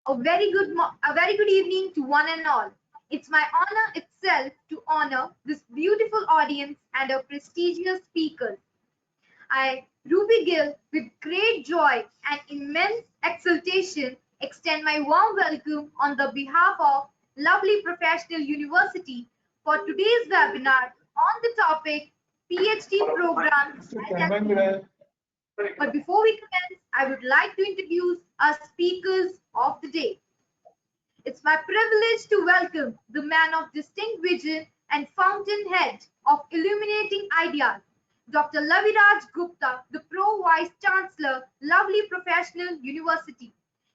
A very good evening to one and all. It's my honor itself to honor this beautiful audience and our prestigious speakers. I, Ruby Gill, with great joy and immense exultation, extend my warm welcome on the behalf of Lovely Professional University for today's webinar on the topic PhD programs. But before we commence, I would like to introduce our speakers of the day. It's my privilege to welcome the man of distinct vision and fountainhead of illuminating ideas, Dr. Laviraj Gupta, the Pro Vice Chancellor, Lovely Professional University.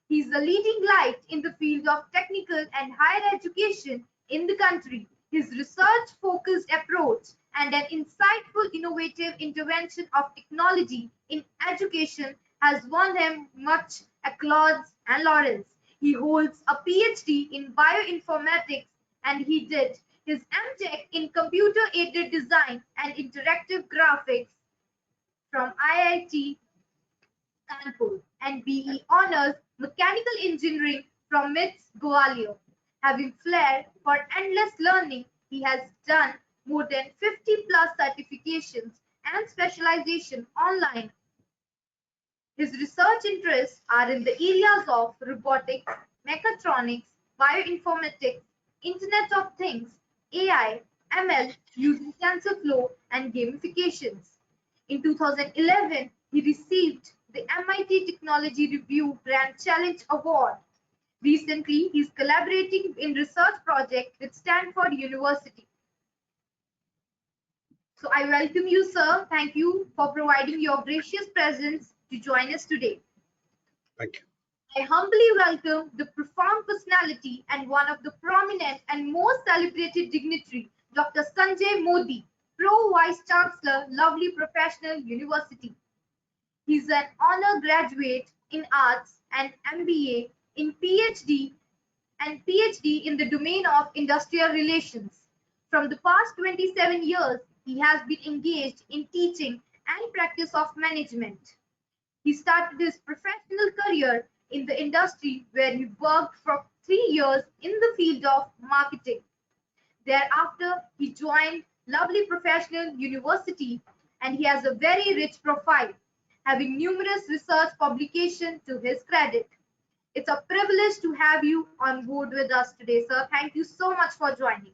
He is a leading light in the field of technical and higher education in the country. His research-focused approach and an insightful, innovative intervention of technology in education has won him much applause and laurels. He holds a PhD in bioinformatics and he did his MTech in computer-aided design and interactive graphics from IIT Kanpur and BE honors mechanical engineering from MITS Gwalior. Having flair for endless learning, he has done more than 50 plus certifications and specialization online. His research interests are in the areas of robotics, mechatronics, bioinformatics, Internet of Things, AI, ML, using TensorFlow and gamifications. In 2011, he received the MIT Technology Review Grand Challenge Award. Recently, he is collaborating in research project with Stanford University. So I welcome you, sir. Thank you for providing your gracious presence to join us today. Thank you. I humbly welcome the profound personality and one of the prominent and most celebrated dignitary, Dr. Sanjay Modi, Pro Vice Chancellor, Lovely Professional University. He is an honor graduate in arts and MBA in PhD in the domain of industrial relations. From the past 27 years, he has been engaged in teaching and practice of management. He started his professional career in the industry where he worked for 3 years in the field of marketing. Thereafter, he joined Lovely Professional University and he has a very rich profile, having numerous research publications to his credit. It's a privilege to have you on board with us today, sir. Thank you so much for joining.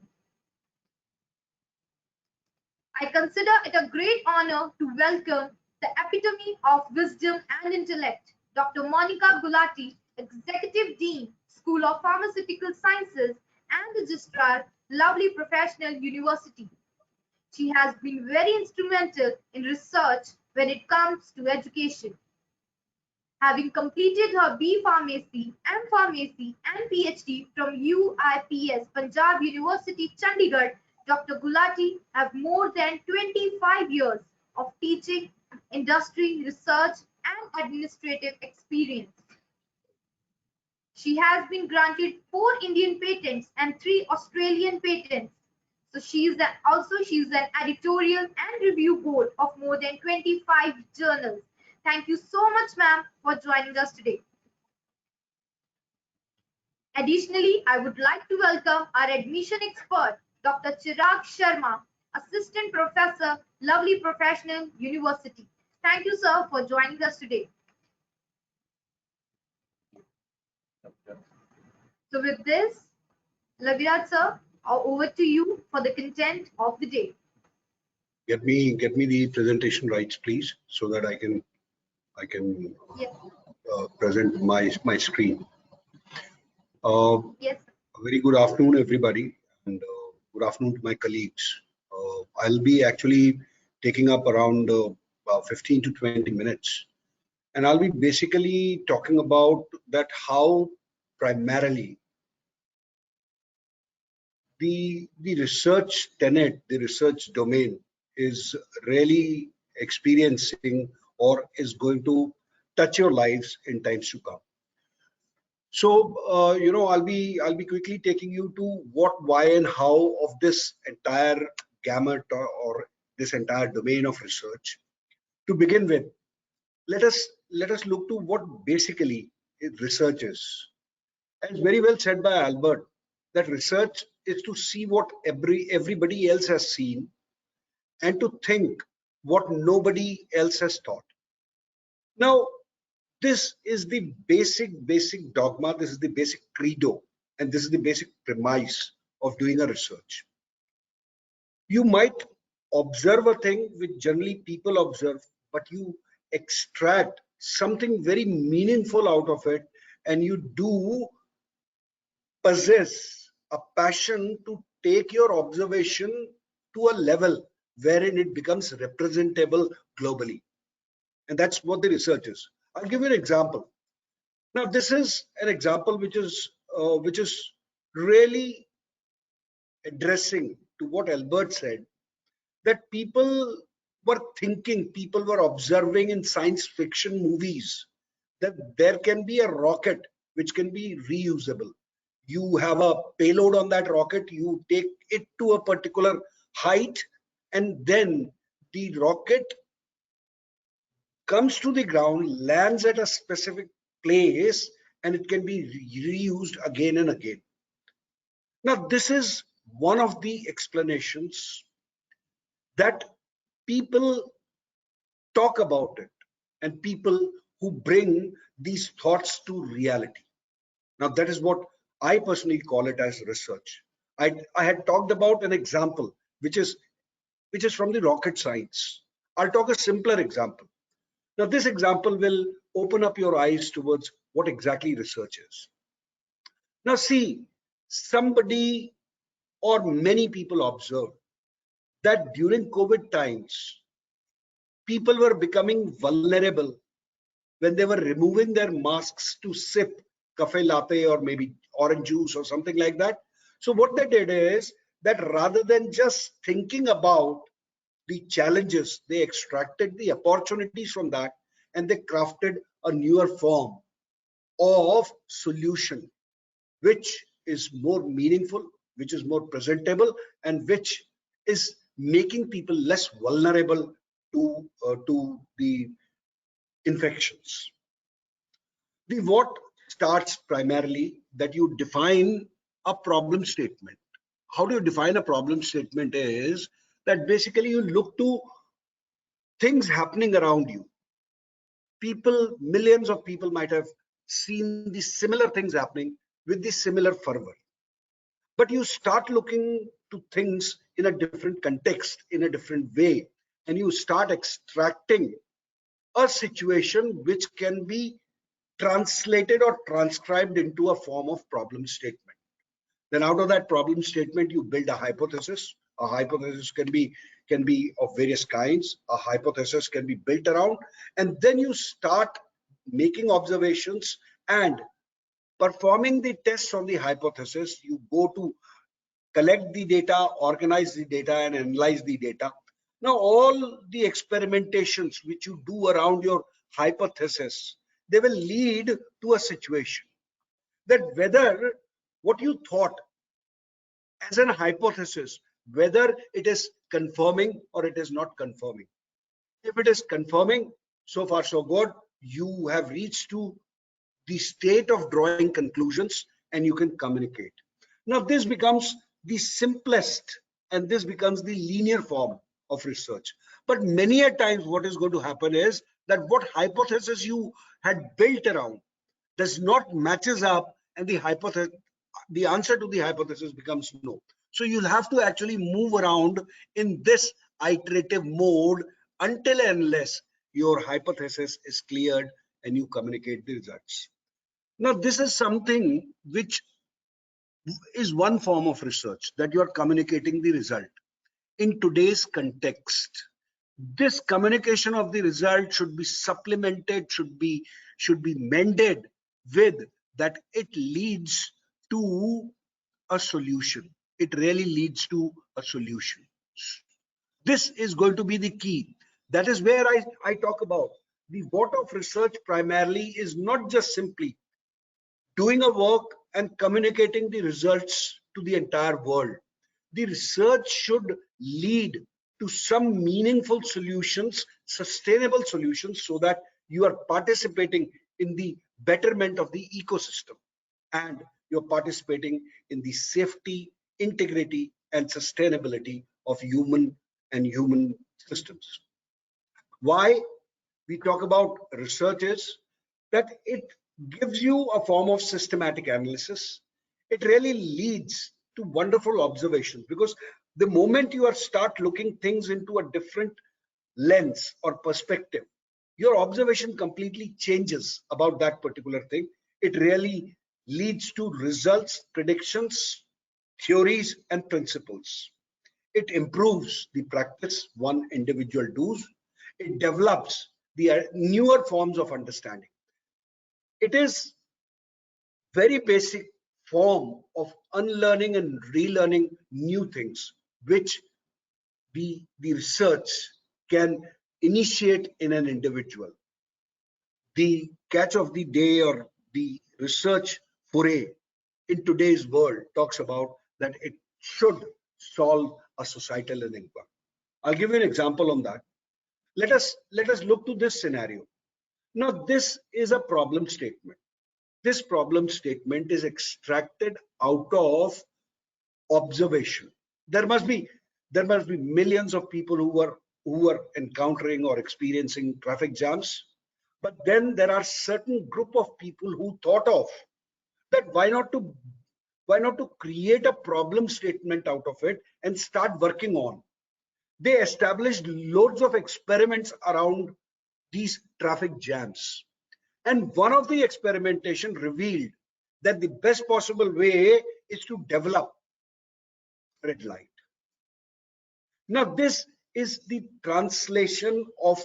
I consider it a great honor to welcome the epitome of wisdom and intellect, Dr. Monica Gulati, Executive Dean, School of Pharmaceutical Sciences and Registrar, Lovely Professional University. She has been very instrumental in research when it comes to education. Having completed her B Pharmacy, M Pharmacy and PhD from UIPS Punjab University, Chandigarh, Dr. Gulati has more than 25 years of teaching, industry, research and administrative experience. She has been granted 4 Indian patents and 3 Australian patents. So she is an editorial and review board of more than 25 journals. Thank you so much, ma'am, for joining us today. Additionally, I would like to welcome our admission expert, Dr. Chirag Sharma, Assistant Professor, Lovely Professional University. Thank you, sir, for joining us today. So with this, Laviraj, sir, over to you for the content of the day. Get me the presentation rights, please, so that I can yes. Present my screen. Yes. A very good afternoon, everybody, and good afternoon to my colleagues. I'll be actually taking up around 15 to 20 minutes, and I'll be basically talking about that how primarily the research tenet, the research domain is really experiencing or is going to touch your lives in times to come. So I'll be quickly taking you to what, why, and how of this entire gamut or this entire domain of research. To begin with, let us look to what basically research is. As very well said by Albert, that research is to see what everybody else has seen and to think what nobody else has thought. Now, this is the basic dogma, this is the basic credo, and this is the basic premise of doing a research. You might observe a thing which generally people observe, but you extract something very meaningful out of it, and you do possess a passion to take your observation to a level wherein it becomes representable globally. And that's what the research is. I'll give you an example. Now, this is an example which is really addressing to what Albert said, that people were thinking, people were observing in science fiction movies that there can be a rocket which can be reusable. You have a payload on that rocket, you take it to a particular height, and then the rocket comes to the ground, lands at a specific place, and it can be reused again and again. Now, this is one of the explanations that people talk about it, and people who bring these thoughts to reality. Now, that is what I personally call it as research. I had talked about an example which is from the rocket science. I'll talk a simpler example. Now, this example will open up your eyes towards what exactly research is. Now, see, somebody or many people observed that during COVID times, people were becoming vulnerable when they were removing their masks to sip cafe latte or maybe orange juice or something like that. So what they did is that rather than just thinking about the challenges, they extracted the opportunities from that, and they crafted a newer form of solution, which is more meaningful, which is more presentable, and which is making people less vulnerable to the infections. The what starts primarily that you define a problem statement. How do you define a problem statement is that basically you look to things happening around you. People, millions of people might have seen the similar things happening with the similar fervor. But you start looking to things in a different context, in a different way, and you start extracting a situation which can be translated or transcribed into a form of problem statement. Then out of that problem statement, you build a hypothesis. A hypothesis can be of various kinds. A hypothesis can be built around, and then you start making observations and performing the tests on the hypothesis. You go to collect the data, organize the data, and analyze the data. Now, all the experimentations which you do around your hypothesis, they will lead to a situation that whether what you thought as an hypothesis, whether it is confirming or it is not confirming. If it is confirming, so far so good, you have reached to the state of drawing conclusions and you can communicate. Now, this becomes the simplest and this becomes the linear form of research. But many a times what is going to happen is that what hypothesis you had built around does not matches up, and the answer to the hypothesis becomes no. So you'll have to actually move around in this iterative mode until and unless your hypothesis is cleared and you communicate the results. Now, this is something which is one form of research, that you are communicating the result. In today's context, this communication of the result should be supplemented, should be mended with that it leads to a solution. It really leads to a solution. This is going to be the key. That is where I talk about the what of research primarily is not just simply doing a work and communicating the results to the entire world. The research should lead to some meaningful solutions, sustainable solutions, so that you are participating in the betterment of the ecosystem. and you're participating in the safety, integrity, and sustainability of human systems. Why we talk about research is that it gives you a form of systematic analysis. It really leads to wonderful observations, because the moment you are start looking things into a different lens or perspective, your observation completely changes about that particular thing. It really leads to results, predictions, theories, and principles. It improves the practice one individual does. It develops the newer forms of understanding. It is very basic form of unlearning and relearning new things, which the research can initiate in an individual. The catch of the day or the research foray in today's world talks about that it should solve a societal enigma. I'll give you an example on that. Let us look to this scenario. Now, this is a problem statement. This problem statement is extracted out of observation. There must be millions of people who are encountering or experiencing traffic jams, but then there are certain group of people who thought of that why not to create a problem statement out of it and start working on. They established loads of experiments around these traffic jams, and one of the experimentation revealed that the best possible way is to develop red light. Now, this is the translation of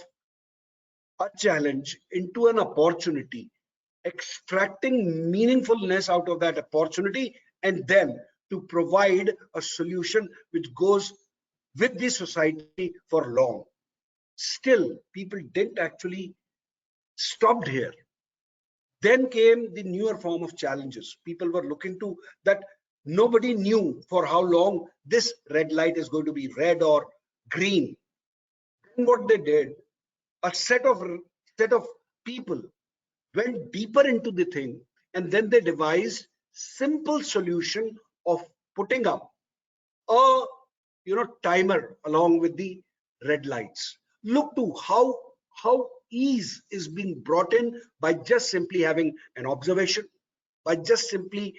a challenge into an opportunity, extracting meaningfulness out of that opportunity, and then to provide a solution which goes with the society for long. Still, people didn't actually stop here. Then came the newer form of challenges. People were looking to that nobody knew for how long this red light is going to be red or green. Then what they did, a set of people went deeper into the thing, and then they devised simple solution of putting up a timer along with the red lights. Look to how ease is being brought in by just simply having an observation, by just simply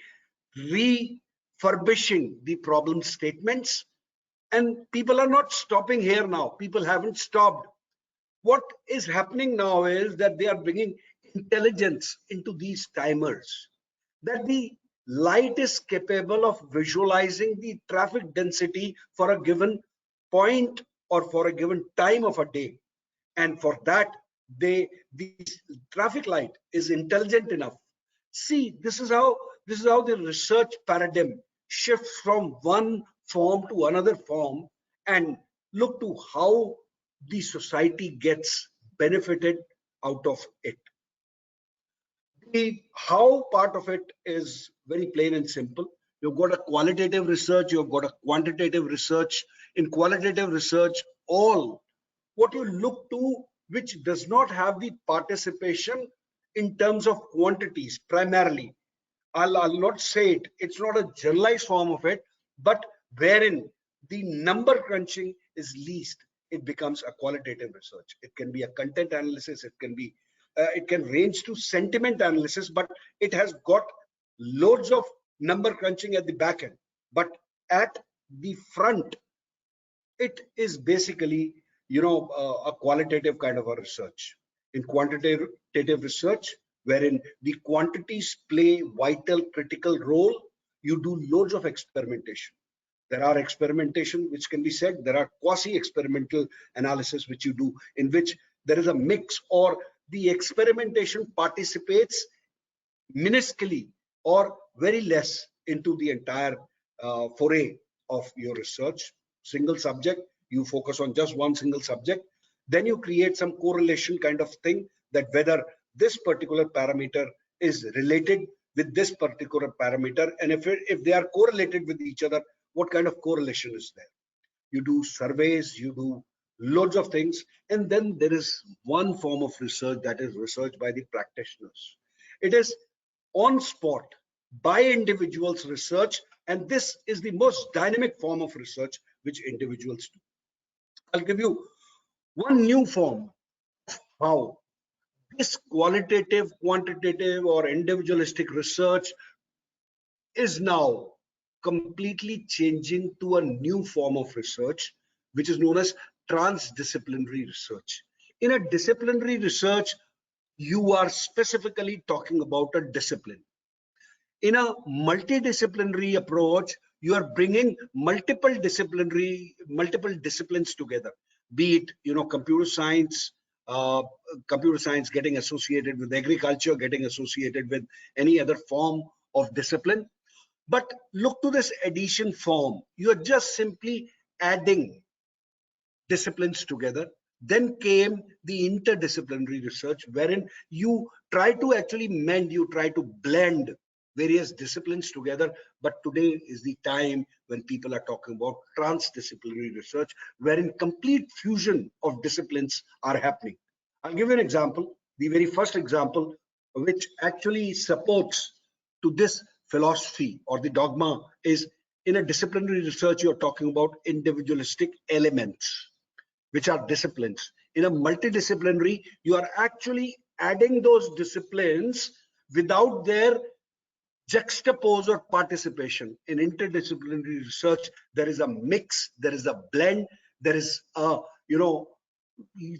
refurbishing the problem statements. And people are not stopping here now. People haven't stopped. What is happening now is that they are bringing intelligence into these timers, that the light is capable of visualizing the traffic density for a given point or for a given time of a day. And for that, the traffic light is intelligent enough. See, this is how the research paradigm shifts from one form to another form, and look to how the society gets benefited out of it. The how part of it is very plain and simple. You've got a qualitative research, you've got a quantitative research. In qualitative research, all what you look to which does not have the participation in terms of quantities primarily. I'll not say it, it's not a generalized form of it, but wherein the number crunching is least, it becomes a qualitative research. It can be a content analysis, it can range to sentiment analysis, but it has got loads of number crunching at the back end. But at the front, it is basically a qualitative kind of a research. In quantitative research, wherein the quantities play vital critical role, you do loads of experimentation. There are experimentation which can be said, there are quasi-experimental analysis which you do, in which there is a mix, or the experimentation participates minusculely or very less into the entire foray of your research. Single subject, you focus on just one single subject, then you create some correlation kind of thing, that whether this particular parameter is related with this particular parameter, and if they are correlated with each other, what kind of correlation is there. You do surveys, you do loads of things, and then there is one form of research, that is research by the practitioners. It is on spot. by individuals research, and this is the most dynamic form of research which individuals do. I'll give you one new form how this qualitative, quantitative, or individualistic research is now completely changing to a new form of research, which is known as transdisciplinary research. In a disciplinary research, you are specifically talking about a discipline. In a multidisciplinary approach, you are bringing multiple disciplines together, be it uh, computer science getting associated with agriculture, getting associated with any other form of discipline. But look to this addition form. You are just simply adding disciplines together. Then came the interdisciplinary research, wherein you try to actually mend, you try to blend various disciplines together. But today is the time when people are talking about transdisciplinary research, wherein complete fusion of disciplines are happening. I'll give you an example. The very first example, which actually supports to this philosophy or the dogma, is in a disciplinary research, you're talking about individualistic elements, which are disciplines. In a multidisciplinary, you are actually adding those disciplines without their juxtapose or participation. In interdisciplinary research, there is a mix, there is a blend, there is a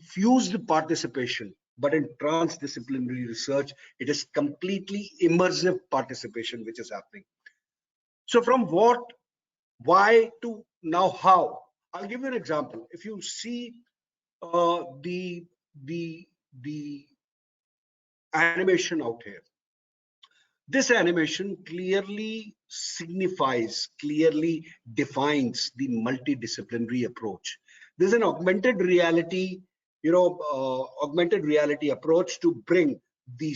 fused participation. But in transdisciplinary research, it is completely immersive participation which is happening. So from what, why to now how? I'll give you an example. If you see the animation out here, this animation clearly signifies, clearly defines the multidisciplinary approach. There's an augmented reality, augmented reality approach to bring the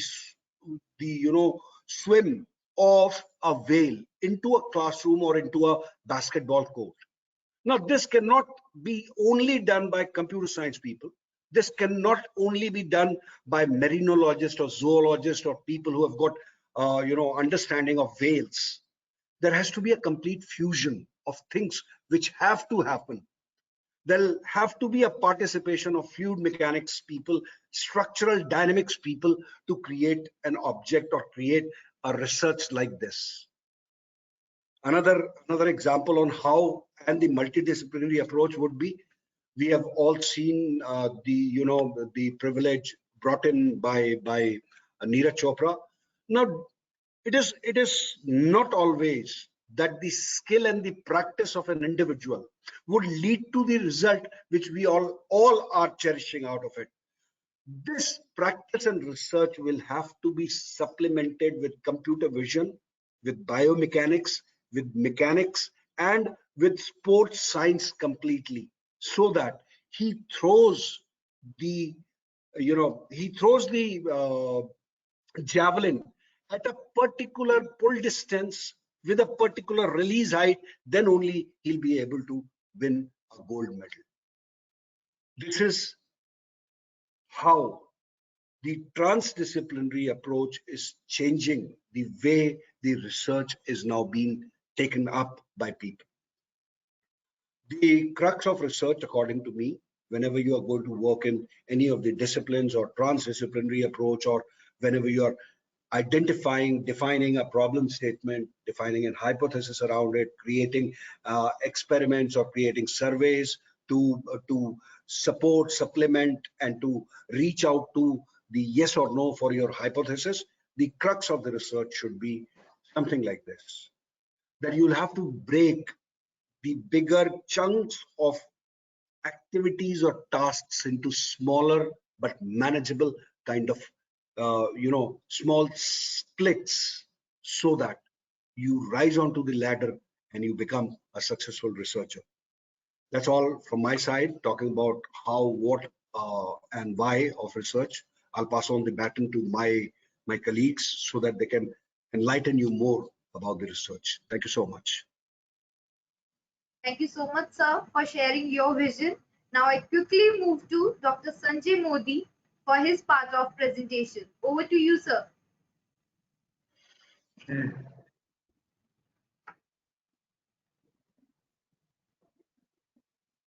swim of a whale into a classroom or into a basketball court. Now, this cannot be only done by computer science people. This cannot only be done by marinologists or zoologists or people who have got, understanding of whales. There has to be a complete fusion of things which have to happen. There'll have to be a participation of fluid mechanics people, structural dynamics people to create an object or create a research like this. Another example on how and the multidisciplinary approach would be, we have all seen the privilege brought in by Neeraj Chopra. Now it is not always that the skill and the practice of an individual would lead to the result which we all are cherishing out of it. This practice and research will have to be supplemented with computer vision, with biomechanics, with mechanics, and with sports science completely, so that he throws the javelin at a particular pull distance with a particular release height, then only he'll be able to win a gold medal. This is how the transdisciplinary approach is changing the way the research is now being taken up by people. The crux of research, according to me, whenever you are going to work in any of the disciplines or transdisciplinary approach, or whenever you are identifying, defining a problem statement, defining a hypothesis around it, creating experiments or creating surveys to support, supplement, and to reach out to the yes or no for your hypothesis, the crux of the research should be something like this: that you'll have to break the bigger chunks of activities or tasks into smaller but manageable kind of small splits, so that you rise onto the ladder and you become a successful researcher. That's all from my side, talking about how, what, and why of research. I'll pass on the baton to my colleagues so that they can enlighten you more about the research. Thank you so much. Thank you so much, sir, for sharing your vision. Now I quickly move to Dr. Sanjay Modi for his part of presentation. Over to you, sir.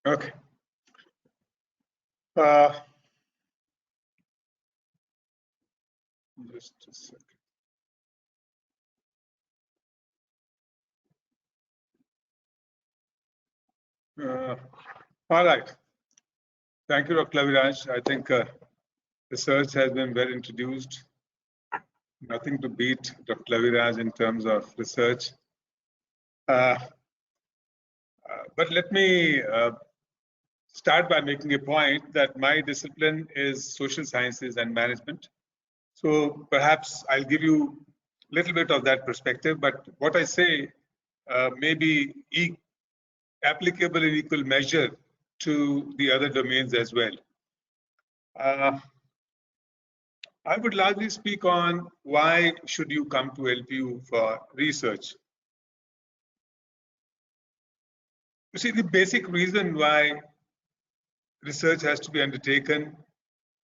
Okay. Just a second. All right. Thank you, Dr. Laviraj. I think research has been well introduced. Nothing to beat Dr. Laviraj in terms of research. But let me start by making a point that my discipline is social sciences and management. So perhaps I'll give you a little bit of that perspective, but what I say may be applicable in equal measure to the other domains as well. I would largely speak on why should you come to LPU for research. You see, the basic reason why research has to be undertaken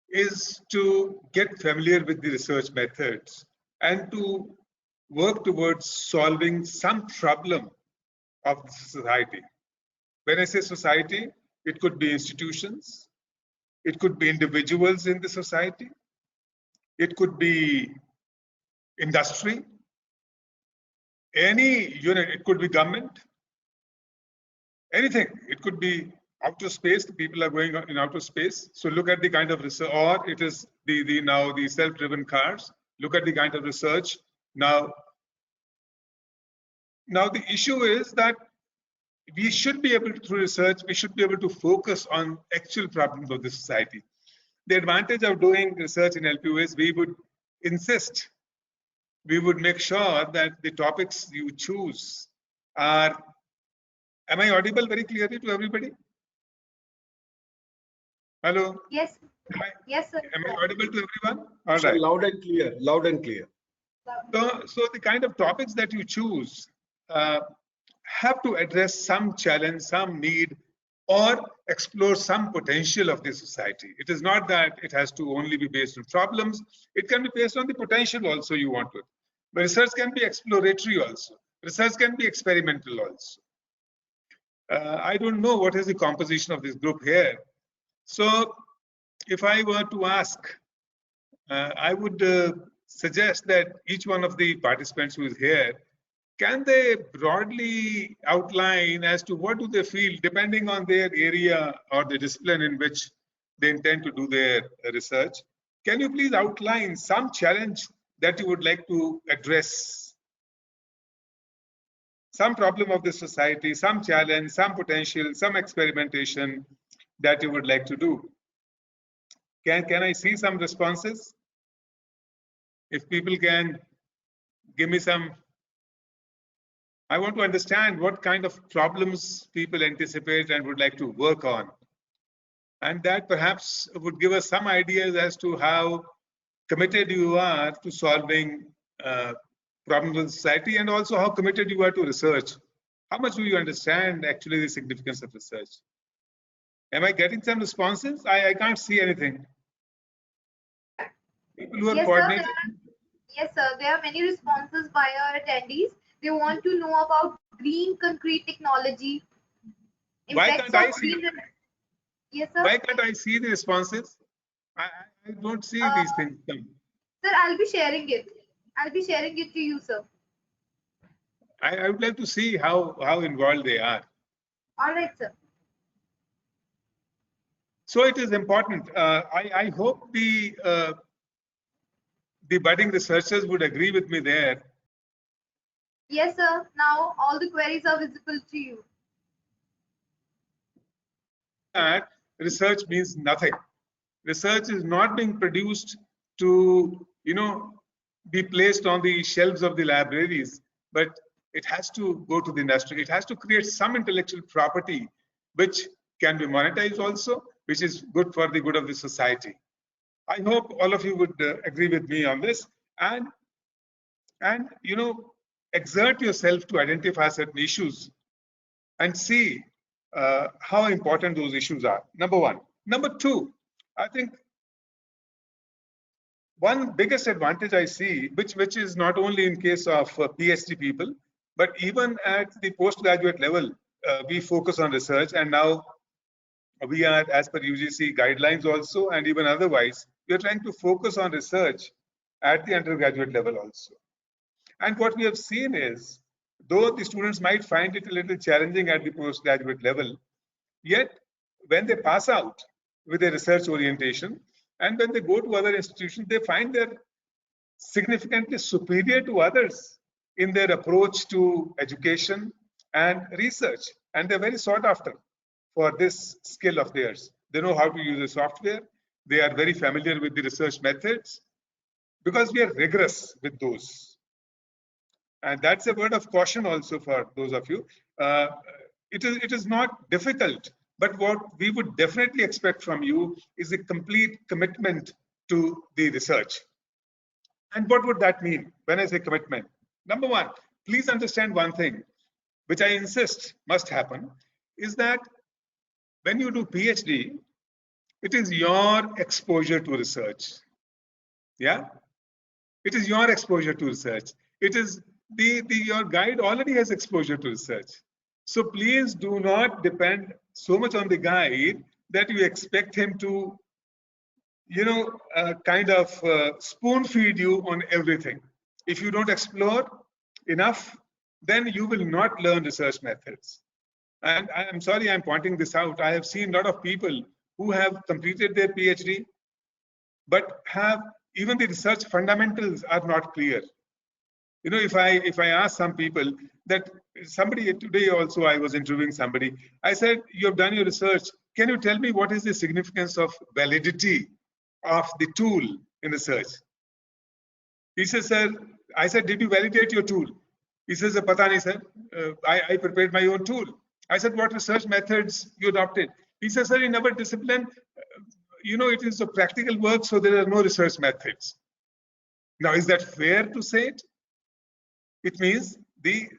is to get familiar with the research methods and to work towards solving some problem of the society. When I say society, it could be institutions, it could be individuals in the society, it could be industry, any unit, it could be government, anything. It could be outer space, the people are going in outer space. So look at the kind of research, or it is now the self-driven cars. Look at the kind of research. Now the issue is that we should be able to, through research, we should be able to focus on actual problems of the society. The advantage of doing research in LPU is we would insist, we would make sure that the topics you choose are, am I audible very clearly to everybody? Hello? Yes. Yes, sir. Am I audible to everyone? All So right. loud and clear, loud and clear. So the kind of topics that you choose have to address some challenge, some need, or explore some potential of the society. It is not that it has to only be based on problems. It can be based on the potential also you want to. But research can be exploratory also. Research can be experimental also. I don't know what is the composition of this group here. So if I were to ask, I would suggest that each one of the participants who is here, can they broadly outline as to what do they feel depending on their area or the discipline in which they intend to do their research? Can you please outline some challenge that you would like to address? Some problem of the society, some challenge, some potential, some experimentation that you would like to do. Can I see some responses? If people can give me some, I want to understand what kind of problems people anticipate and would like to work on. And that perhaps would give us some ideas as to how committed you are to solving problems in society, and also how committed you are to research. How much do you understand actually the significance of research? Am I getting some responses? I can't see anything. People who are coordinating. Yes, sir. There are many responses by our attendees. They want to know about green concrete technology. Why can't I see? Yes, sir. Why can't I see the responses? I don't see these things come. Sir, I'll be sharing it. I'll be sharing it to you, sir. I would like to see how involved they are. All right, sir. So it is important. I hope the budding researchers would agree with me there. Yes, sir. Now all the queries are visible to you. That research means nothing. Research is not being produced to, be placed on the shelves of the libraries, but it has to go to the industry. It has to create some intellectual property which can be monetized also, which is good for the good of the society. I hope all of you would agree with me on this, and exert yourself to identify certain issues and see how important those issues are. Number one. Number two, I think one biggest advantage I see, which is not only in case of PhD people, but even at the postgraduate level, we focus on research, and now we are, as per UGC guidelines also, and even otherwise, we are trying to focus on research at the undergraduate level also. And what we have seen is, though the students might find it a little challenging at the postgraduate level, yet when they pass out with a research orientation and when they go to other institutions, they find they're significantly superior to others in their approach to education and research. And they're very sought after for this skill of theirs. They know how to use the software. They are very familiar with the research methods because we are rigorous with those. And that's a word of caution also for those of you. It is not difficult, but what we would definitely expect from you is a complete commitment to the research. And what would that mean when I say commitment? Number one, please understand one thing, which I insist must happen, is that when you do PhD, it is your exposure to research. Yeah, it is your exposure to research. It is your guide already has exposure to research. So please do not depend so much on the guide that you expect him to, kind of spoon feed you on everything. If you don't explore enough, then you will not learn research methods. And I'm sorry I'm pointing this out. I have seen a lot of people who have completed their PhD, but have even the research fundamentals are not clear. If I ask some people that somebody today also, I was interviewing somebody, I said, you have done your research. Can you tell me what is the significance of validity of the tool in research? He says, sir, I said, did you validate your tool? He says, pata nahi, sir. I prepared my own tool. I said, what research methods you adopted? He says, sir, in our discipline, it is a practical work, so there are no research methods. Now, is that fair to say it? It means the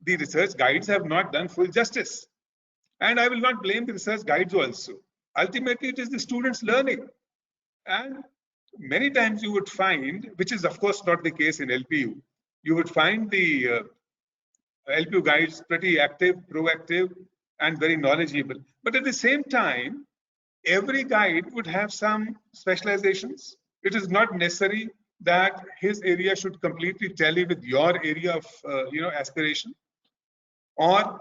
research guides have not done full justice. And I will not blame the research guides also. Ultimately, it is the students learning. And many times you would find, which is of course not the case in LPU, you would find the LPU guides pretty active, proactive, and very knowledgeable. But at the same time, every guide would have some specializations. It is not necessary that his area should completely tally with your area of aspiration, or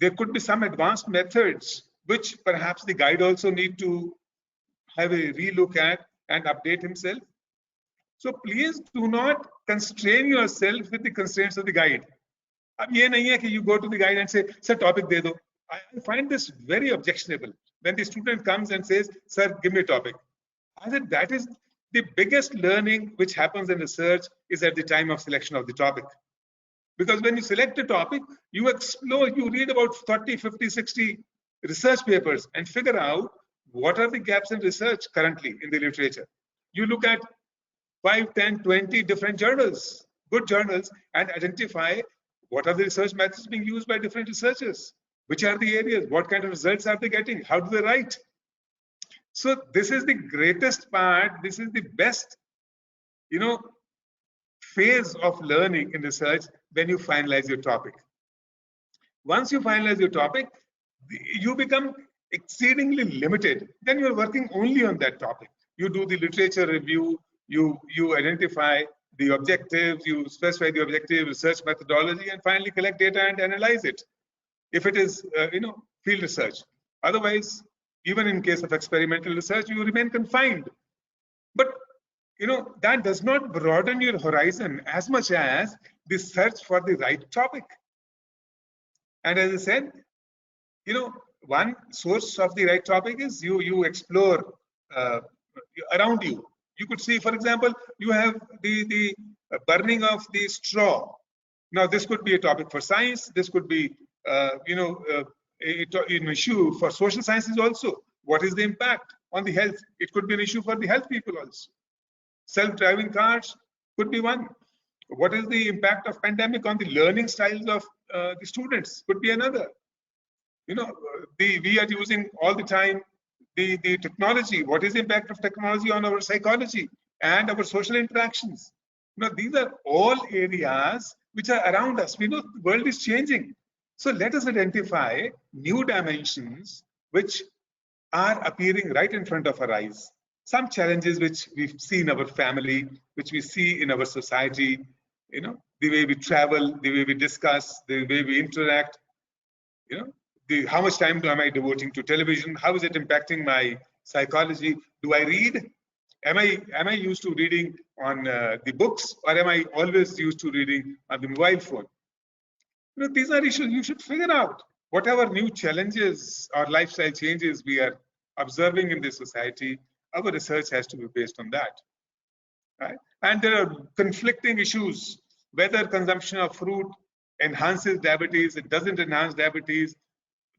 there could be some advanced methods which perhaps the guide also need to have a relook at and update himself. So please do not constrain yourself with the constraints of the guide. अब ये नहीं है कि you go to the guide and say, sir, topic दे दो. I find this very objectionable when the student comes and says, sir, give me a topic. I said, that is the biggest learning which happens in research is at the time of selection of the topic. Because when you select a topic, you explore, you read about 30, 50, 60 research papers and figure out what are the gaps in research currently in the literature. You look at 5, 10, 20 different journals, good journals, and identify what are the research methods being used by different researchers, which are the areas, what kind of results are they getting, how do they write. So this is the greatest part, this is the best, phase of learning in research when you finalize your topic. Once you finalize your topic, you become exceedingly limited. Then you're working only on that topic. You do the literature review, you identify the objectives, you specify the objective, research methodology, and finally collect data and analyze it. If it is, field research. Otherwise, even in case of experimental research, you remain confined. But, that does not broaden your horizon as much as the search for the right topic. And as I said, one source of the right topic is you explore around you. You could see, for example, you have the burning of the straw. Now, this could be a topic for science. This could be, an issue for social sciences also. What is the impact on the health? It could be an issue for the health people also. Self-driving cars could be one. What is the impact of pandemic on the learning styles of the students? Could be another. We are using all the time the technology. What is the impact of technology on our psychology and our social interactions? These are all areas which are around us. We know the world is changing. So let us identify new dimensions which are appearing right in front of our eyes. Some challenges which we see in our family, which we see in our society, you know, the way we travel, the way we discuss, the way we interact, you know, how much time am I devoting to television? How is it impacting my psychology? Do I read? Am I used to reading on the books, or am I always used to reading on the mobile phone? You know, these are issues you should figure out. Whatever new challenges or lifestyle changes we are observing in this society, our research has to be based on that. Right? And there are conflicting issues, whether consumption of fruit enhances diabetes, it doesn't enhance diabetes.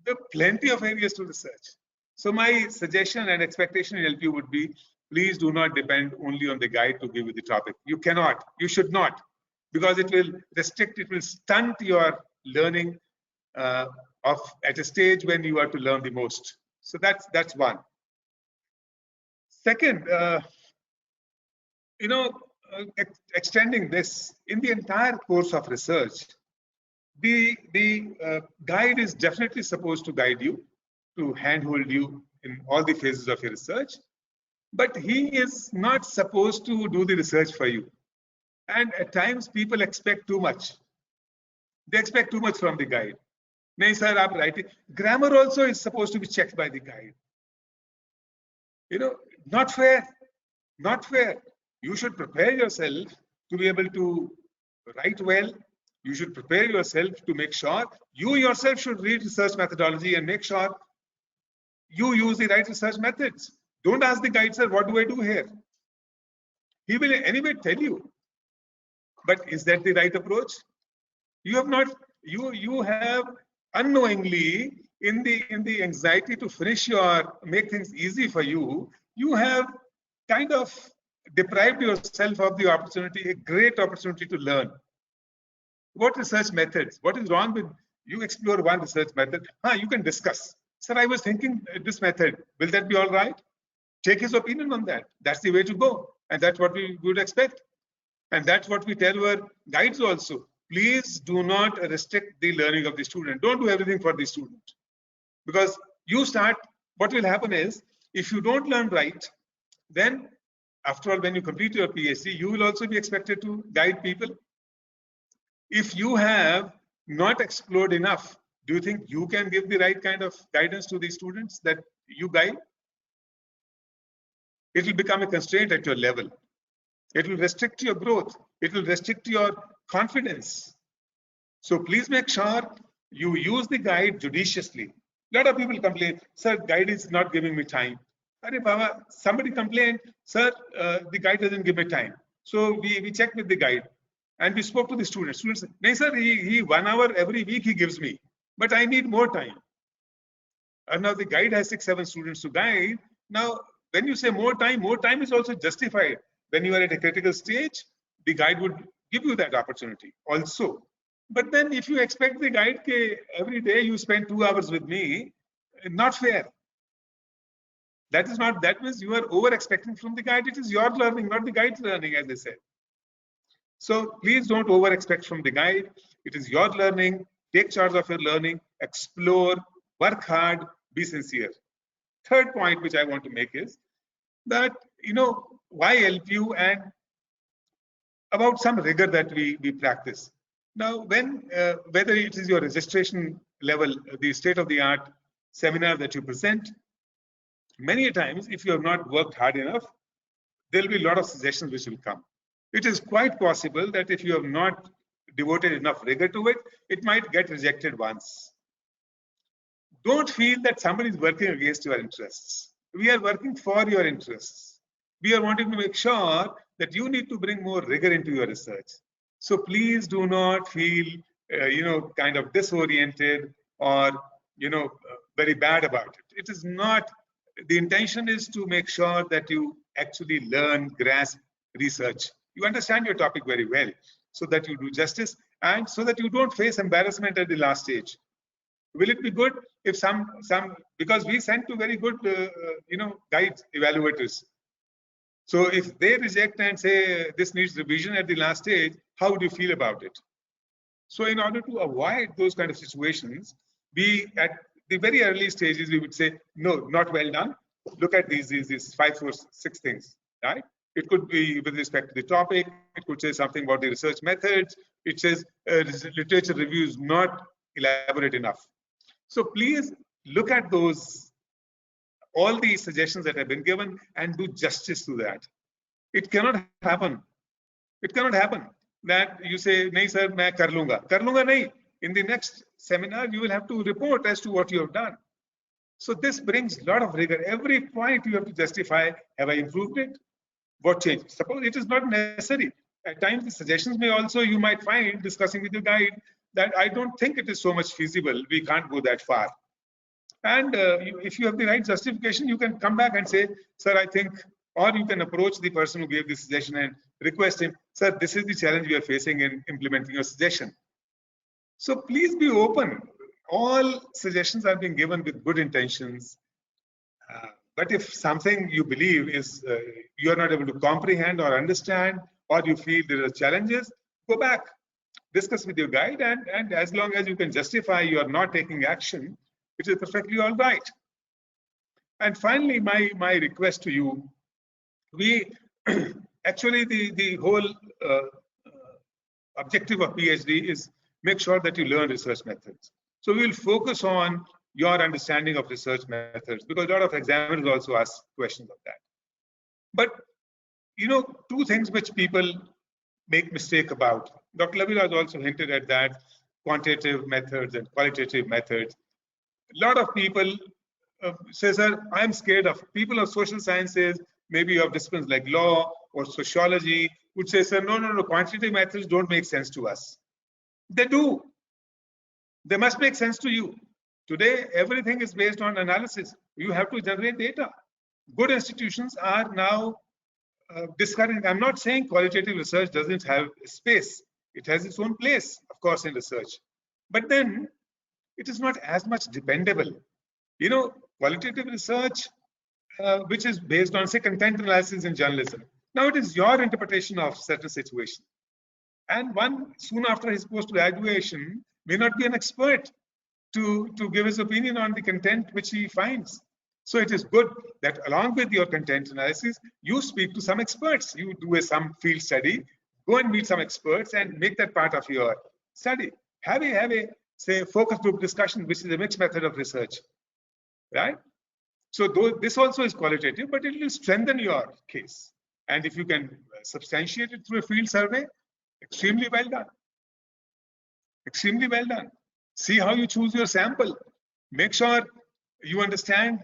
There are plenty of areas to research. So my suggestion and expectation in LPU would be, please do not depend only on the guide to give you the topic. You cannot, you should not, because it will restrict, it will stunt your learning at a stage when you are to learn the most. So that's one. Second, you know, extending this in the entire course of research, the guide is definitely supposed to guide you, to handhold you in all the phases of your research, but he is not supposed to do the research for you. And at times people expect too much. They expect too much from the guide. Nahi sir, aap writing. Grammar also is supposed to be checked by the guide. You know, not fair. Not fair. You should prepare yourself to be able to write well. You should prepare yourself to make sure you yourself should read research methodology and make sure you use the right research methods. Don't ask the guide, sir, what do I do here? He will anyway tell you. But is that the right approach? You have not, you have unknowingly, in the anxiety to finish make things easy for you, you have kind of deprived yourself of the opportunity, a great opportunity to learn. What research methods? What is wrong with you explore one research method? You can discuss. Sir, I was thinking this method. Will that be all right? Take his opinion on that. That's the way to go. And that's what we would expect. And that's what we tell our guides also. Please do not restrict the learning of the student. Don't do everything for the student. Because you start, what will happen is, if you don't learn right, then after all, when you complete your PhD, you will also be expected to guide people. If you have not explored enough, do you think you can give the right kind of guidance to the students that you guide? It will become a constraint at your level. It will restrict your growth. It will restrict your confidence. So please make sure you use the guide judiciously. A lot of people complain, sir, guide is not giving me time. Arey Baba, somebody complained, sir, the guide doesn't give me time. So we checked with the guide and we spoke to the students. Students said, no, sir, he 1 hour every week he gives me, but I need more time. And now the guide has 6-7 students to guide. Now, when you say more time is also justified. When you are at a critical stage, the guide would give you that opportunity also. But then if you expect the guide every day you spend 2 hours with me, not fair. That is not, that means you are over expecting from the guide. It is your learning, not the guide's learning, as they said. So please don't over expect from the guide. It is your learning. Take charge of your learning, explore, work hard, be sincere. Third point which I want to make is that, you know, why LPU and about some rigor that we practice. Now, when whether it is your registration level, the state-of-the-art seminar that you present, many times, if you have not worked hard enough, there will be a lot of suggestions which will come. It is quite possible that if you have not devoted enough rigor to it, it might get rejected once. Don't feel that somebody is working against your interests. We are working for your interests. We are wanting to make sure that you need to bring more rigor into your research. So please do not feel, you know, kind of disoriented or, you know, very bad about it. It is not, the intention is to make sure that you actually learn, grasp, research. You understand your topic very well so that you do justice and so that you don't face embarrassment at the last stage. Will it be good if some because we send to very good, you know, guides, evaluators. So if they reject and say this needs revision at the last stage, how would you feel about it? So in order to avoid those kind of situations, we at the very early stages, we would say, no, not well done. Look at these 5 or 6 things, right? It could be with respect to the topic. It could say something about the research methods. It says literature review is not elaborate enough. So please look at those, all these suggestions that have been given, and do justice to that. It cannot happen. It cannot happen that you say, "Nahi sir, main kar lunga." Kar lunga nahi. In the next seminar, you will have to report as to what you have done. So this brings a lot of rigor. Every point you have to justify, have I improved it? What changed? Suppose it is not necessary. At times the suggestions may also, you might find, discussing with your guide, that I don't think it is so much feasible. We can't go that far. And if you have the right justification, you can come back and say, sir, I think, or you can approach the person who gave the suggestion and request him, sir, this is the challenge we are facing in implementing your suggestion. So please be open. All suggestions are being given with good intentions. But if something you believe is you are not able to comprehend or understand, or you feel there are challenges, go back, discuss with your guide, and as long as you can justify you are not taking action, it is perfectly all right. And finally, my request to you, we actually the whole objective of PhD is make sure that you learn research methods. So we will focus on your understanding of research methods, because a lot of examiners also ask questions of that. But you know, 2 things which people make mistake about. Dr. Laviraj also hinted at that: quantitative methods and qualitative methods. A lot of people say, sir, I'm scared of people of social sciences, maybe of disciplines like law or sociology, would say, sir, no, quantitative methods don't make sense to us. They do. They must make sense to you. Today, everything is based on analysis. You have to generate data. Good institutions are now discarding. I'm not saying qualitative research doesn't have space. It has its own place, of course, in research. But then it is not as much dependable. You know, qualitative research, which is based on, say, content analysis in journalism. Now it is your interpretation of certain situation. And one, soon after his post-graduation, may not be an expert to give his opinion on the content which he finds. So it is good that along with your content analysis, you speak to some experts. You do some field study, go and meet some experts and make that part of your study. Have a say, focus group discussion, which is a mixed method of research, right? So this also is qualitative, but it will strengthen your case. And if you can substantiate it through a field survey, extremely well done. Extremely well done. See how you choose your sample. Make sure you understand.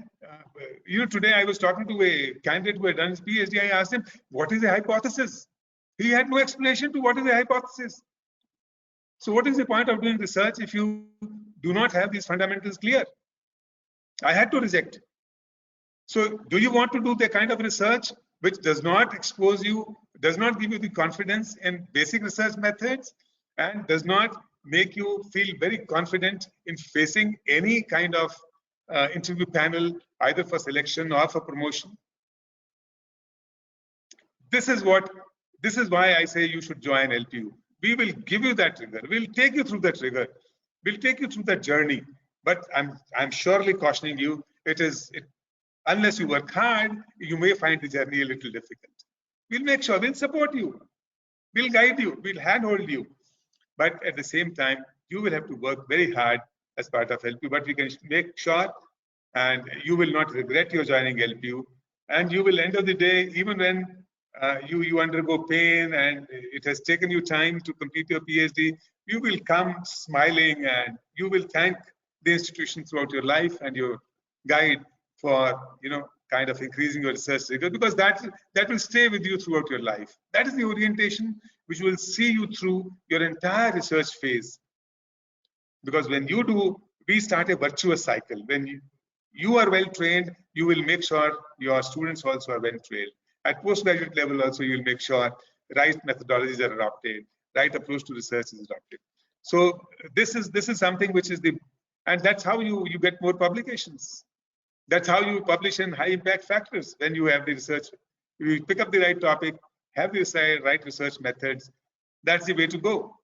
You know, today I was talking to a candidate who had done his PhD. I asked him, what is a hypothesis? He had no explanation to what is a hypothesis. So what is the point of doing research if you do not have these fundamentals clear? I had to reject. So do you want to do the kind of research which does not expose you, does not give you the confidence in basic research methods, and does not make you feel very confident in facing any kind of interview panel, either for selection or for promotion? This is why I say you should join LPU. We will give you that rigor. We'll take you through that rigor. We'll take you through that journey. But I'm surely cautioning you, unless you work hard, you may find the journey a little difficult. We'll make sure, we'll support you, we'll guide you, we'll handhold you. But at the same time, you will have to work very hard as part of LPU. But we can make sure, and you will not regret your joining LPU. And you will, end of the day, even when you undergo pain and it has taken you time to complete your PhD, you will come smiling and you will thank the institution throughout your life and your guide for, you know, kind of increasing your research rigor, because that will stay with you throughout your life. That is the orientation which will see you through your entire research phase. Because when you do, we start a virtuous cycle. When you are well trained, you will make sure your students also are well trained. At postgraduate level also, you will make sure right methodologies are adopted, right approach to research is adopted. So this is something which is and that's how you get more publications. That's how you publish in high impact factors. When you have the research, you pick up the right topic, have the right research methods. That's the way to go.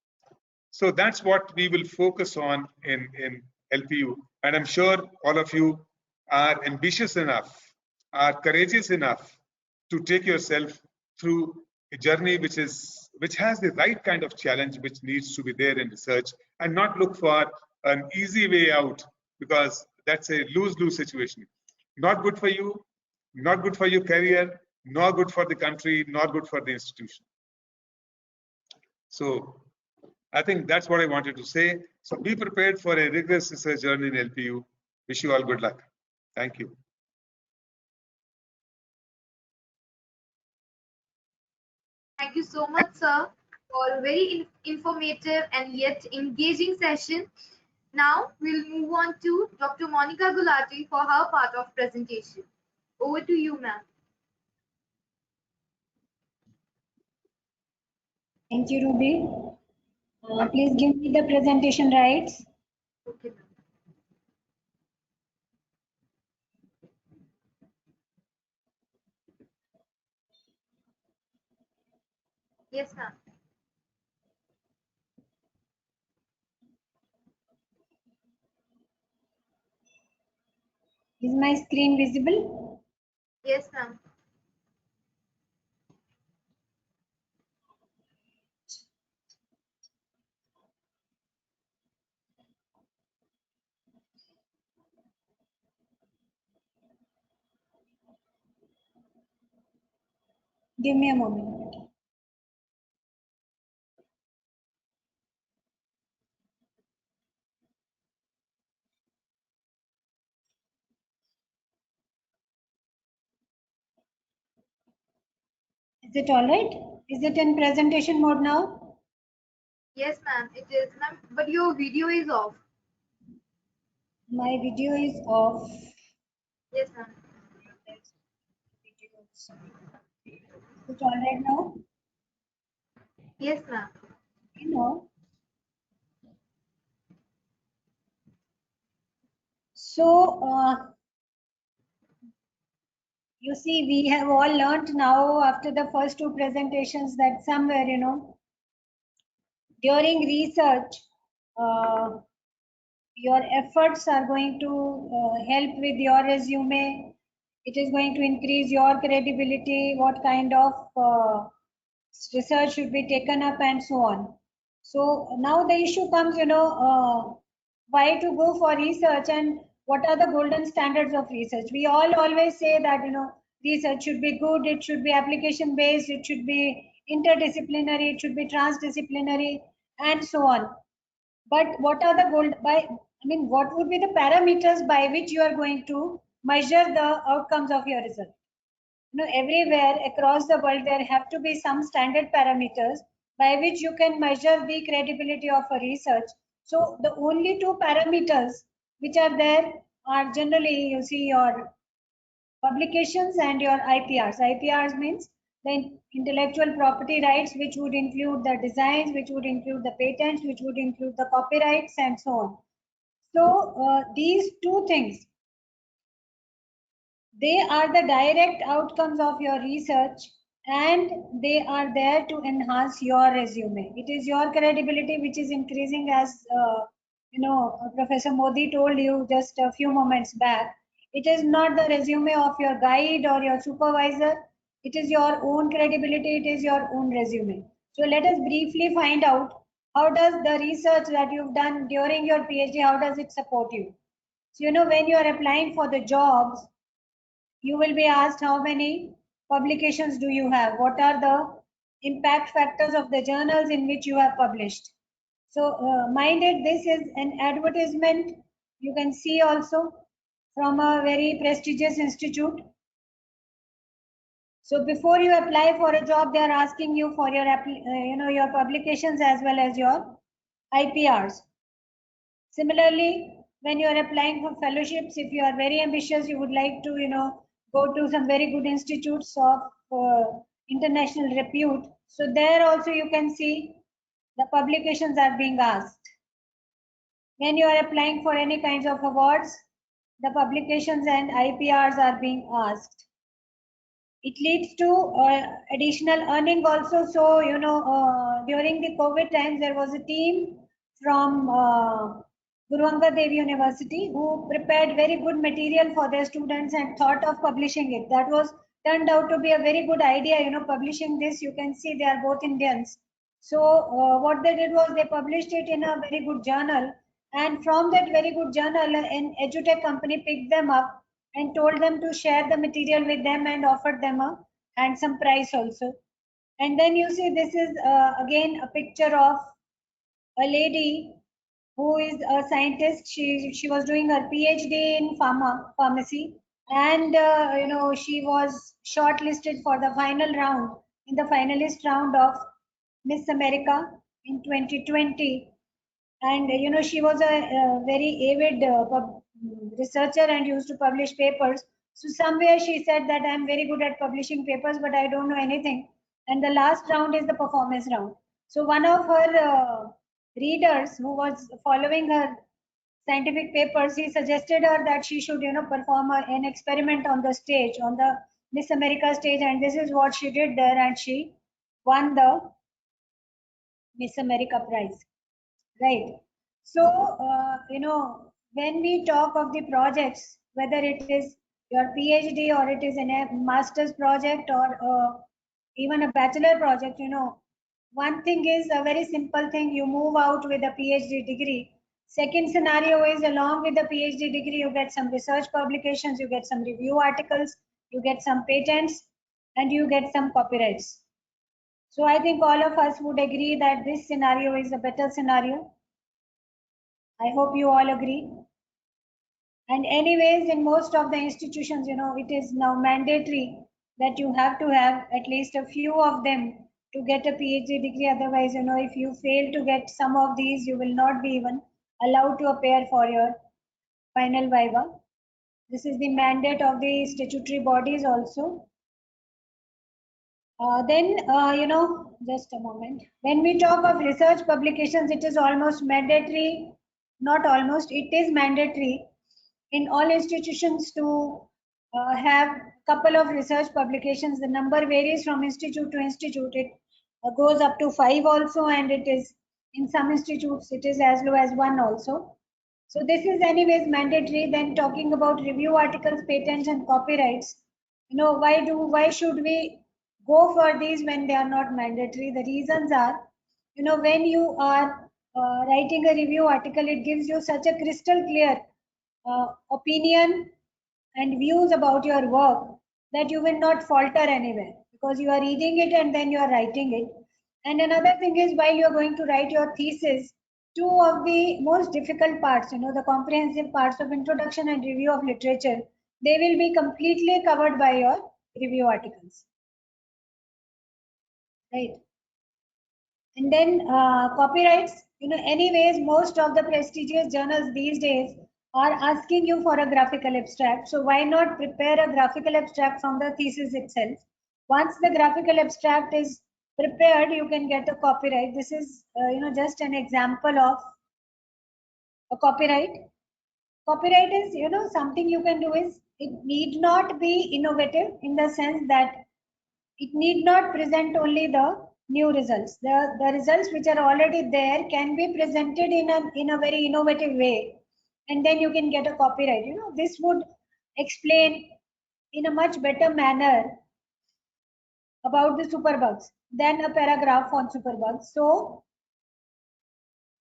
So that's what we will focus on in LPU. And I'm sure all of you are ambitious enough, are courageous enough to take yourself through a journey which has the right kind of challenge which needs to be there in research, and not look for an easy way out, because that's a lose-lose situation. Not good for you, not good for your career, nor good for the country, nor good for the institution. So I think that's what I wanted to say. So be prepared for a rigorous research journey in LPU. Wish you all good luck. Thank you. Thank you so much, sir, for a very informative and yet engaging session. Now we'll move on to Dr. Monica Gulati for her part of presentation. Over to you, ma'am. Thank you, Ruby. Please give me the presentation rights. Okay, ma'am. Yes, ma'am. Is my screen visible? Yes, ma'am. Give me a moment. Is it all right? Is it in presentation mode now? Yes, ma'am. It is, ma'am. But your video is off. My video is off. Yes, ma'am. Is it all right now? Yes, ma'am. You know. So, you see, we have all learned now after the first two presentations that somewhere, during research, your efforts are going to help with your resume. It is going to increase your credibility, what kind of research should be taken up, and so on. So now the issue comes, why to go for research and what are the golden standards of research. We all always say that, research should be good, it should be application based, it should be interdisciplinary, it should be transdisciplinary, and so on. But what are the what would be the parameters by which you are going to measure the outcomes of your result? Everywhere across the world, there have to be some standard parameters by which you can measure the credibility of a research. So the only two parameters which are there are generally, you see, your publications and your IPRs. IPRs means the intellectual property rights, which would include the designs, which would include the patents, which would include the copyrights, and so on. So these two things, they are the direct outcomes of your research, and they are there to enhance your resume. It is your credibility which is increasing, as Professor Modi told you just a few moments back. It is not the resume of your guide or your supervisor. It is your own credibility. It is your own resume. So let us briefly find out, how does the research that you've done during your PhD, how does it support you? So, when you are applying for the jobs, you will be asked how many publications do you have? What are the impact factors of the journals in which you have published? So mind it, this is an advertisement. You can see also from a very prestigious institute. So before you apply for a job, they are asking you for your your publications as well as your IPRs. Similarly, when you are applying for fellowships, if you are very ambitious, you would like to go to some very good institutes of international repute. So there also you can see the publications are being asked. When you are applying for any kinds of awards, the publications and IPRs are being asked. It leads to additional earning also. So, during the COVID times, there was a team from Guru Angad Dev University, who prepared very good material for their students and thought of publishing it. That was turned out to be a very good idea, publishing this. You can see they are both Indians. So what they did was they published it in a very good journal, and from that very good journal, an edutech company picked them up and told them to share the material with them and offered them a handsome price also. And then you see this is again a picture of a lady who is a scientist. She was doing her PhD in pharmacy, and she was shortlisted for the final round, in the finalist round of Miss America in 2020. And she was a very avid researcher and used to publish papers. So somewhere she said that I'm very good at publishing papers, but I don't know anything. And the last round is the performance round. So one of her readers who was following her scientific papers, he suggested her that she should perform an experiment on the stage, on the Miss America stage, and this is what she did there, and she won the Miss America prize. Right. So, when we talk of the projects, whether it is your PhD or it is in a master's project or even a bachelor project, one thing is a very simple thing. You move out with a PhD degree. Second scenario is along with the PhD degree, you get some research publications, you get some review articles, you get some patents, and you get some copyrights. So I think all of us would agree that this scenario is a better scenario. I hope you all agree. And anyways, in most of the institutions, it is now mandatory that you have to have at least a few of them to get a PhD degree. Otherwise, if you fail to get some of these, you will not be even allowed to appear for your final viva. This is the mandate of the statutory bodies also. Just a moment. When we talk of research publications, it is almost mandatory, not almost, it is mandatory in all institutions to have a couple of research publications. The number varies from institute to institute. It goes up to 5 also, and it is in some institutes, it is as low as 1 also. So this is anyways mandatory. Then talking about review articles, patents and copyrights, why should we go for these when they are not mandatory? The reasons are, when you are writing a review article, it gives you such a crystal clear opinion and views about your work that you will not falter anywhere, because you are reading it and then you are writing it. And another thing is, while you are going to write your thesis, two of the most difficult parts, the comprehensive parts of introduction and review of literature, they will be completely covered by your review articles. Right. And then copyrights, anyways, most of the prestigious journals these days are asking you for a graphical abstract. So why not prepare a graphical abstract from the thesis itself? Once the graphical abstract is prepared, you can get a copyright. This is, just an example of a copyright. Copyright is, something you can do is, it need not be innovative in the sense that it need not present only the new results. The results which are already there can be presented in a very innovative way, and then you can get a copyright. This would explain in a much better manner about the superbugs than a paragraph on superbugs. So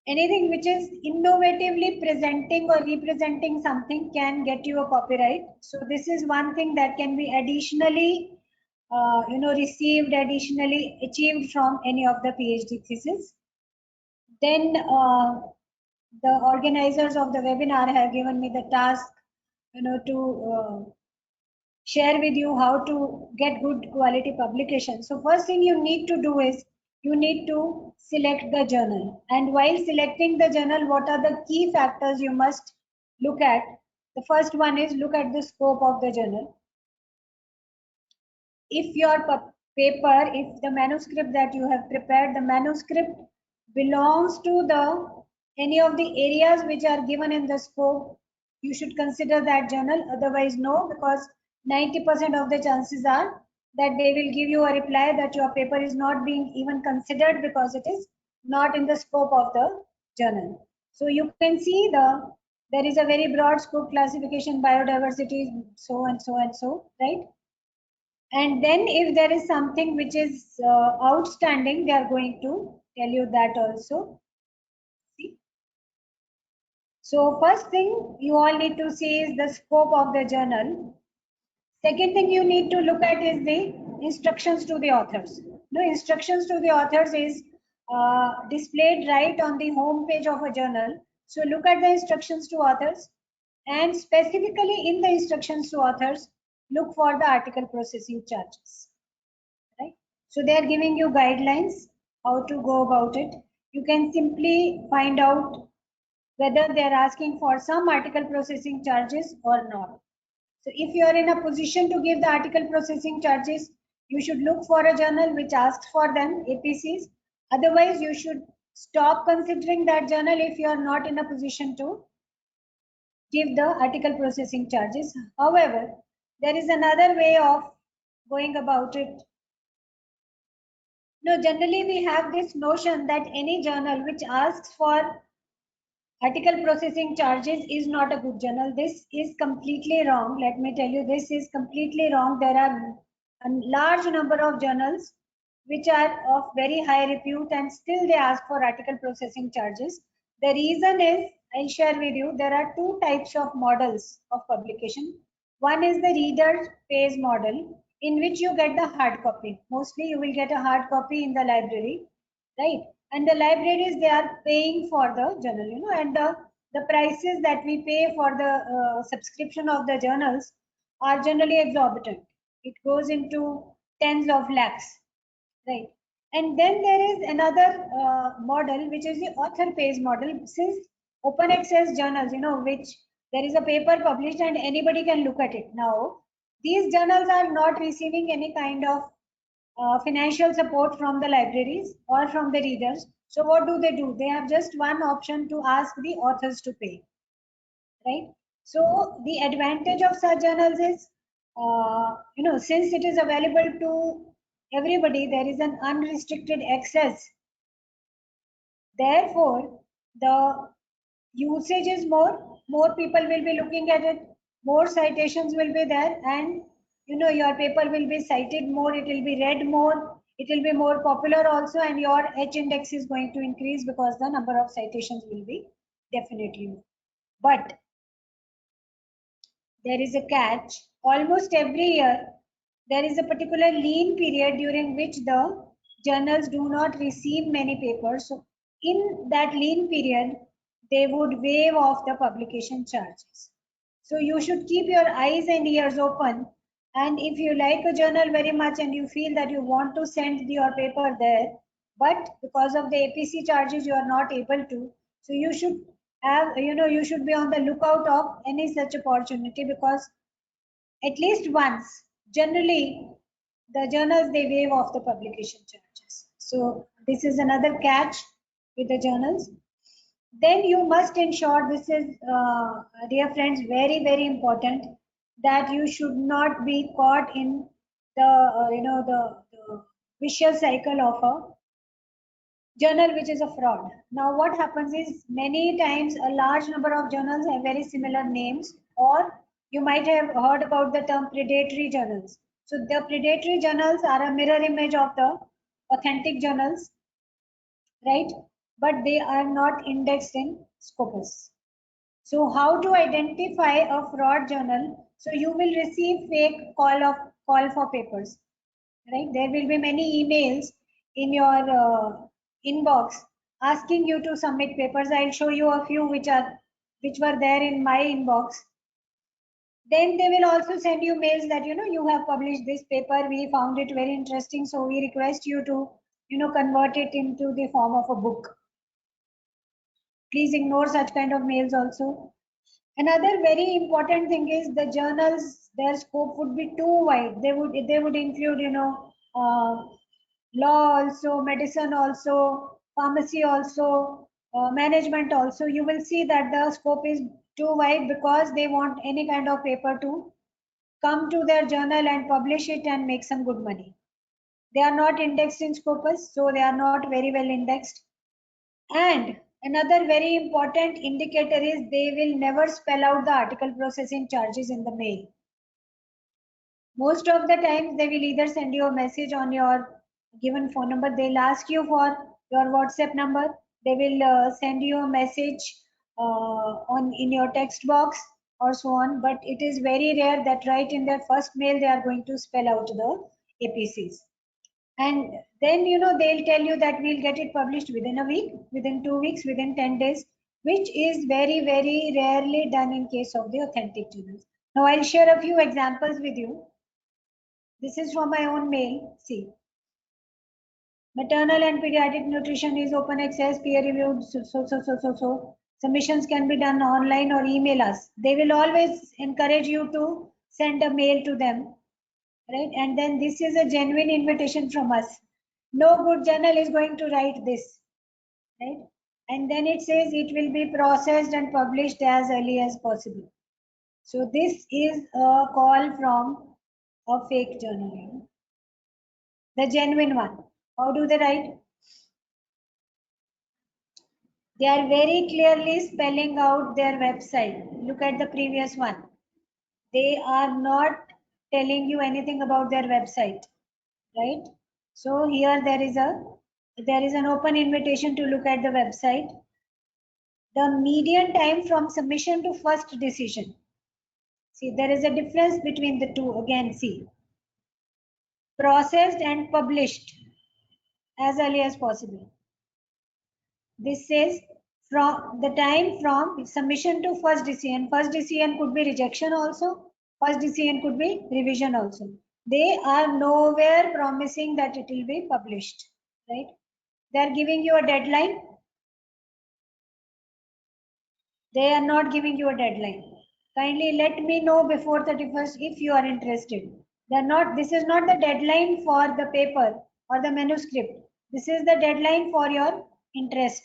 anything which is innovatively presenting or representing something can get you a copyright. So this is one thing that can be additionally received, additionally achieved from any of the PhD thesis. Then the organizers of the webinar have given me the task, to share with you how to get good quality publication. So first thing you need to do is, you need to select the journal. And while selecting the journal, what are the key factors you must look at? The first one is, look at the scope of the journal. If your paper, if the manuscript that you have prepared, the manuscript belongs to any of the areas which are given in the scope, you should consider that journal. Otherwise, no, because 90% of the chances are that they will give you a reply that your paper is not being even considered because it is not in the scope of the journal. So you can see there is a very broad scope classification, biodiversity, so and so and so, right? And then if there is something which is outstanding, they are going to tell you that also. See? So first thing you all need to see is the scope of the journal. Second thing you need to look at is the instructions to the authors. The instructions to the authors is displayed right on the home page of a journal. So look at the instructions to authors, and specifically in the instructions to authors, look for the article processing charges. Right? So they are giving you guidelines how to go about it. You can simply find out whether they are asking for some article processing charges or not. So if you are in a position to give the article processing charges, you should look for a journal which asks for them, APCs. Otherwise, you should stop considering that journal if you are not in a position to give the article processing charges. However, there is another way of going about it. No, generally we have this notion that any journal which asks for article processing charges is not a good journal. This is completely wrong. Let me tell you, this is completely wrong. There are a large number of journals which are of very high repute and still they ask for article processing charges. The reason is, I'll share with you, there are two types of models of publication. One is the reader pays model, in which you get the hard copy. Mostly you will get a hard copy in the library, right? And the libraries, they are paying for the journal, you know, and the prices that we pay for the subscription of the journals are generally exorbitant. It goes into tens of lakhs, right? And then there is another model, which is the author pays model. Since open access journals, you know, which there is a paper published and anybody can look at it. Now, these journals are not receiving any kind of financial support from the libraries or from the readers. So what do? They have just one option to ask the authors to pay, right? So the advantage of such journals is, you know, since it is available to everybody, there is an unrestricted access. Therefore, the usage is more people will be looking at it, more citations will be there, and you know, your paper will be cited more, it will be read more, it will be more popular also, and your H index is going to increase because the number of citations will be definitely more. But there is a catch. Almost every year there is a particular lean period during which the journals do not receive many papers. So in that lean period, they would waive off the publication charges. So you should keep your eyes and ears open. And if you like a journal very much and you feel that you want to send your paper there, but because of the APC charges, you are not able to. So you should have, you know, you should be on the lookout of any such opportunity, because at least once, generally, the journals, they waive off the publication charges. So this is another catch with the journals. Then you must ensure, this is, dear friends, very, very important, that you should not be caught in the, you know, the vicious cycle of a journal which is a fraud. Now what happens is, many times a large number of journals have very similar names, or you might have heard about the term predatory journals. So the predatory journals are a mirror image of the authentic journals, right? But they are not indexed in Scopus. So how to identify a fraud journal? So you will receive fake call for papers, right? There will be many emails in your inbox asking you to submit papers. I'll show you a few which were there in my inbox. Then they will also send you mails that, you know, you have published this paper, we found it very interesting, so we request you to, you know, convert it into the form of a book. Please ignore such kind of mails also. Another very important thing is, the journals, their scope would be too wide. They would include, you know, law also, medicine also, pharmacy also, management also. You will see that the scope is too wide, because they want any kind of paper to come to their journal and publish it and make some good money. They are not indexed in Scopus, so they are not very well indexed. And Another very important indicator is they will never spell out the article processing charges in the mail. Most of the times they will either send you a message on your given phone number. They'll ask you for your WhatsApp number. They will send you a message on in your text box or so on. But it is very rare that right in their first mail they are going to spell out the APCs. And then they'll tell you that we'll get it published within a week, within 2 weeks, within 10 days, which is very, very rarely done in case of the authentic journals. Now I'll share a few examples with you. This is from my own mail. See, maternal and pediatric nutrition is open access, peer reviewed, so. Submissions can be done online or email us. They will always encourage you to send a mail to them, right? And then this is a genuine invitation from us. No good journal is going to write this, right? And then it says it will be processed and published as early as possible. So this is a call from a fake journal. The genuine one. How do they write? They are very clearly spelling out their website. Look at the previous one. They are not telling you anything about their website, right? So here there is an open invitation to look at the website. The median time from submission to first decision. See, there is a difference between the two. Again, see, processed and published as early as possible. This says from the time from submission to first decision. First decision could be rejection also. First decision could be revision also. They are nowhere promising that it will be published, right? They are giving you a deadline. They are not giving you a deadline. Kindly let me know before 31st if you are interested. They're not. This is not the deadline for the paper or the manuscript. This is the deadline for your interest.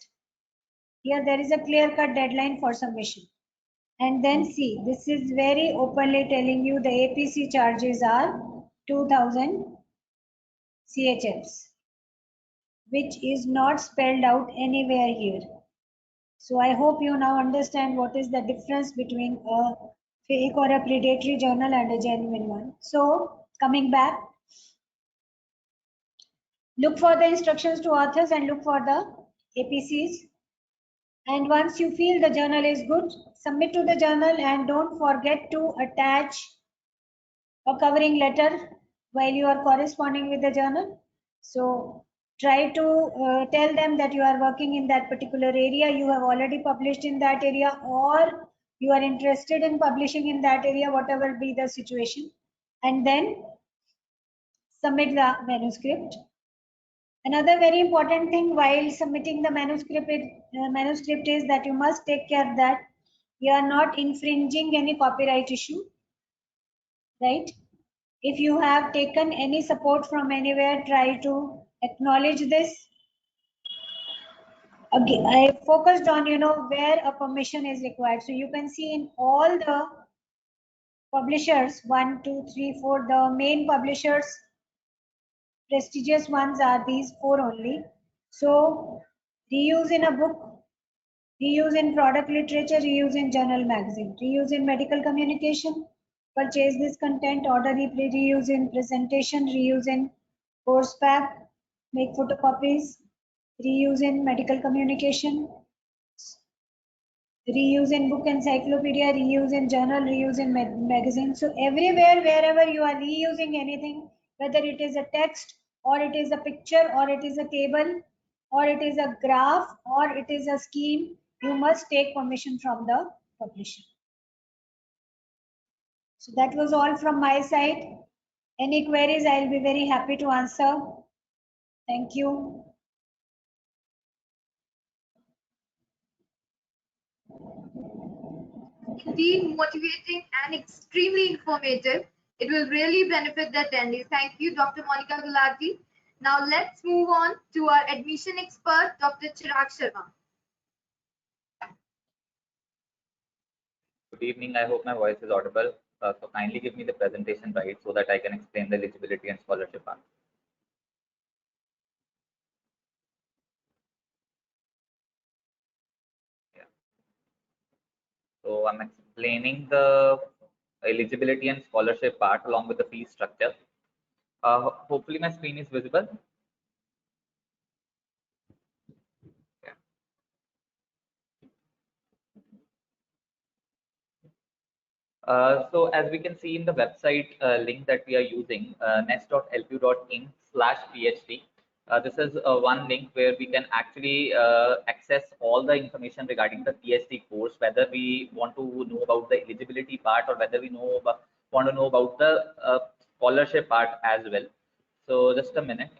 Here there is a clear-cut deadline for submission. And then see, this is very openly telling you the APC charges are 2000 CHFs, which is not spelled out anywhere here. So I hope you now understand what is the difference between a fake or a predatory journal and a genuine one. So coming back, look for the instructions to authors and look for the APCs. And once you feel the journal is good, submit to the journal and don't forget to attach a covering letter while you are corresponding with the journal. So try to tell them that you are working in that particular area, you have already published in that area, or you are interested in publishing in that area, whatever be the situation, and then submit the manuscript. Another very important thing while submitting the manuscript is that you must take care that you are not infringing any copyright issue, right? If you have taken any support from anywhere, try to acknowledge this. Again, I focused on where a permission is required. So you can see in all the publishers, 1, 2, 3, 4, the main publishers, prestigious ones are these 4 only. So reuse in a book, reuse in product literature, reuse in journal magazine, reuse in medical communication, purchase this content, order reuse in presentation, reuse in course pack, make photocopies, reuse in medical communication, reuse in book encyclopedia, reuse in journal, reuse in magazine. So everywhere, wherever you are reusing anything, whether it is a text or it is a picture or it is a table or it is a graph or it is a scheme, you must take permission from the publisher. So that was all from my side. Any queries, I'll be very happy to answer. Thank you. Indeed motivating and extremely informative. It will really benefit the attendees. Thank you, Dr. Monica Gulati. Now let's move on to our admission expert, Dr. Chirag Sharma. Good evening. I hope my voice is audible. So kindly give me the presentation right so that I can explain the eligibility and scholarship part. So I'm explaining the eligibility and scholarship part along with the fee structure. Hopefully my screen is visible. So as we can see in the website link that we are using, nest.lpu.in/PhD. This is one link where we can actually access all the information regarding the PhD course, whether we want to know about the eligibility part or whether we want to know about the scholarship part as well. So just a minute.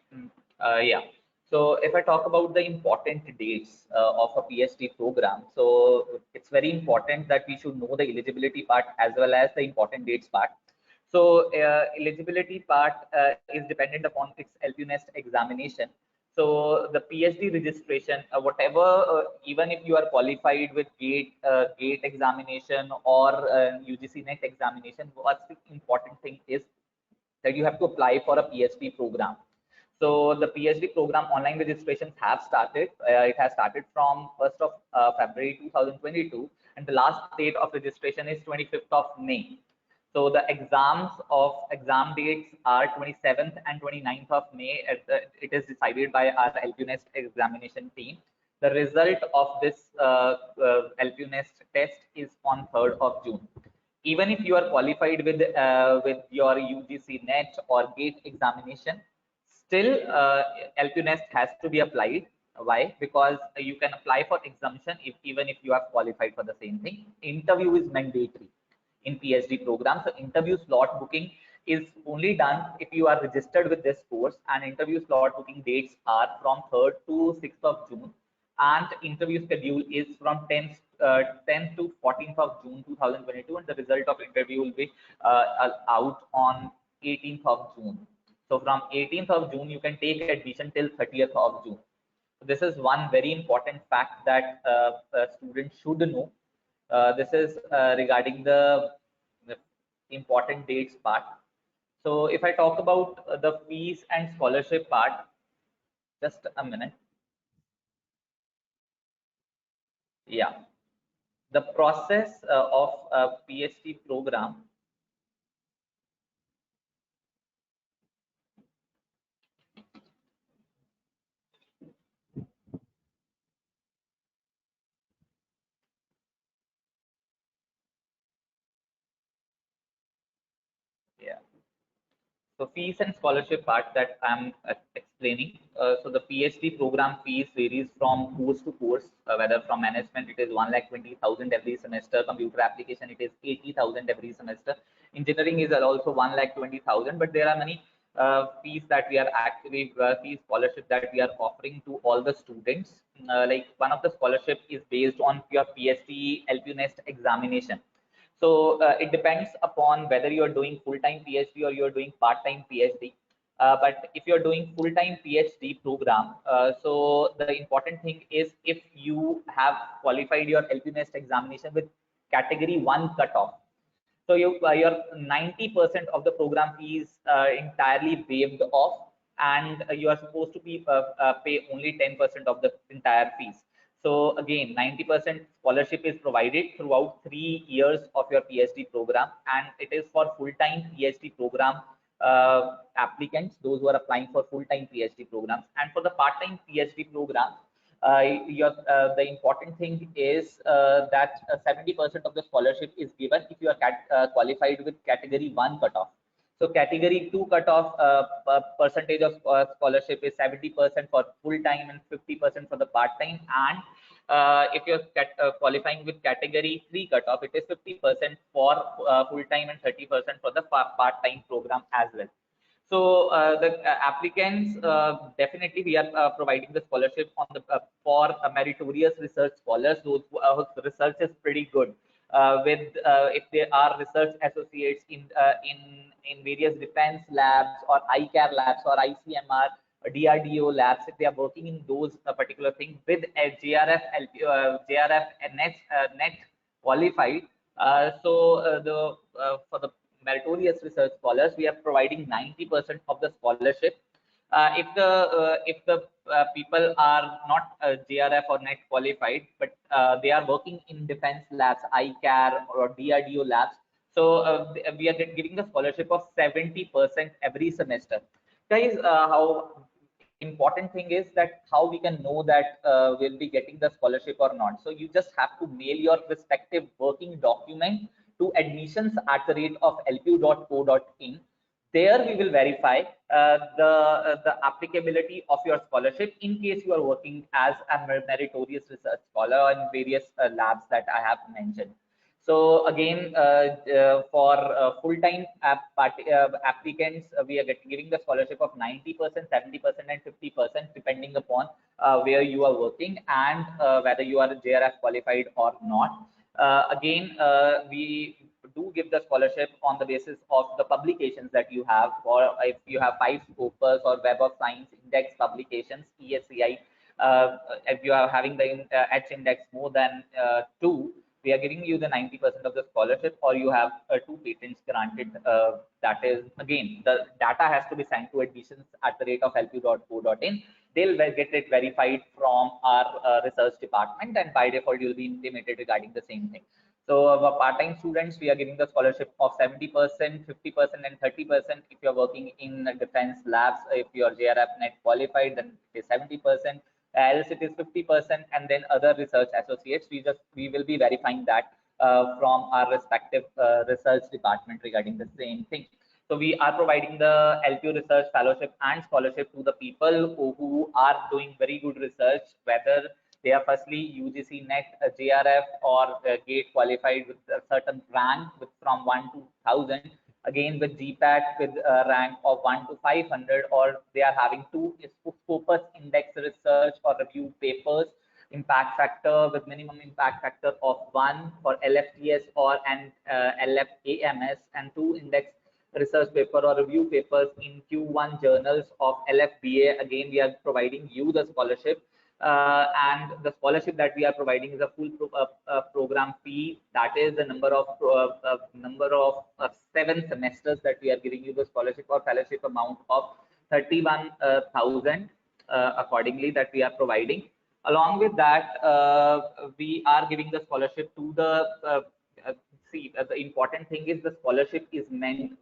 Yeah. So if I talk about the important dates of a PhD program, so it's very important that we should know the eligibility part as well as the important dates part. So eligibility part is dependent upon its LPU Nest examination. So the PhD registration, whatever, even if you are qualified with GATE examination or UGC NET examination, what's the important thing is that you have to apply for a PhD program. So the PhD program online registrations have started. It has started from 1st of February 2022, and the last date of registration is 25th of May. So the exam dates are 27th and 29th of May. It is decided by our LPU Nest examination team. The result of this LPU Nest test is on 3rd of June. Even if you are qualified with your UGC NET or GATE examination, still LPU Nest has to be applied. Why? Because you can apply for exemption even if you are qualified for the same thing. Interview is mandatory in PhD program. So interview slot booking is only done if you are registered with this course, and interview slot booking dates are from 3rd to 6th of June, and interview schedule is from 10th to 14th of June 2022, and the result of interview will be out on 18th of June. So from 18th of June, you can take admission till 30th of June. So this is one very important fact that students should know. This is regarding the important dates part. So if I talk about the fees and scholarship part, just a minute. Yeah, the process of a PhD program. Yeah. So fees and scholarship part that I'm explaining. So the PhD program fees varies from course to course. Whether from management it is 1,20,000 every semester. Computer application it is 80,000 every semester. Engineering is also 1,20,000. But there are many fees that we are actually fees scholarship that we are offering to all the students. Like one of the scholarship is based on your PhD LPU Nest examination. So it depends upon whether you're doing full-time PhD or you're doing part-time PhD. But if you're doing full-time PhD program, so the important thing is if you have qualified your LPU Nest examination with category 1 cutoff. So your 90% of the program fee is entirely waived off, and you are supposed to pay only 10% of the entire fees. So again, 90% scholarship is provided throughout 3 years of your PhD program, and it is for full-time PhD program applicants, those who are applying for full-time PhD programs. And for the part-time PhD program, the important thing is that 70% of the scholarship is given if you are qualified with category 1 cutoff. So category 2 cutoff percentage of scholarship is 70% for full time and 50% for the part time. And if you're qualifying with category 3 cutoff, it is 50% for full time and 30% for the part time program as well. So the applicants, definitely we are providing the scholarship on the for meritorious research scholars, those whose research is pretty good. With if they are research associates in various defense labs or ICAR labs or ICMR, DRDO labs, if they are working in those particular things with a JRF and NET qualified. So for the meritorious research scholars, we are providing 90% of the scholarship. If the people are not JRF or net qualified, but they are working in defense labs, ICAR or DRDO labs. So we are giving the scholarship of 70% every semester. Guys, how important thing is that how we can know that we'll be getting the scholarship or not. So you just have to mail your respective working document to admissions@lpu.co.in. There we will verify the applicability of your scholarship in case you are working as a meritorious research scholar in various labs that I have mentioned. So again, for full-time applicants, we are giving the scholarship of 90%, 70%, and 50%, depending upon where you are working and whether you are JRF qualified or not. Again, we do give the scholarship on the basis of the publications that you have, or if you have 5 Scopus or Web of Science Index publications, ESCI, if you are having the H index more than 2, we are giving you the 90% of the scholarship, or you have 2 patents granted. That is, again, the data has to be sent to admissions@lpu.co.in. They'll get it verified from our research department, and by default, you'll be intimated regarding the same thing. So our part-time students, we are giving the scholarship of 70%, 50%, and 30%. If you're working in defense labs, if you're JRF net qualified, then it is 70%. Else it is 50%, and then other research associates, we will be verifying that from our respective research department regarding the same thing. So we are providing the LPU research fellowship and scholarship to the people who are doing very good research, whether they are firstly UGC net, JRF, or GATE qualified with a certain rank from 1 to 1000. Again, with GPAT with a rank of 1 to 500, or they are having 2 Scopus index research or review papers, impact factor with minimum impact factor of 1 for LFTS or and LFAMS, and 2 index research paper or review papers in Q1 journals of LFBA. Again, we are providing you the scholarship. And the scholarship that we are providing is a full program fee. That is the number of 7 semesters that we are giving you the scholarship or fellowship amount of 31,000 accordingly that we are providing. Along with that, we are giving the scholarship to the the important thing is the scholarship is meant,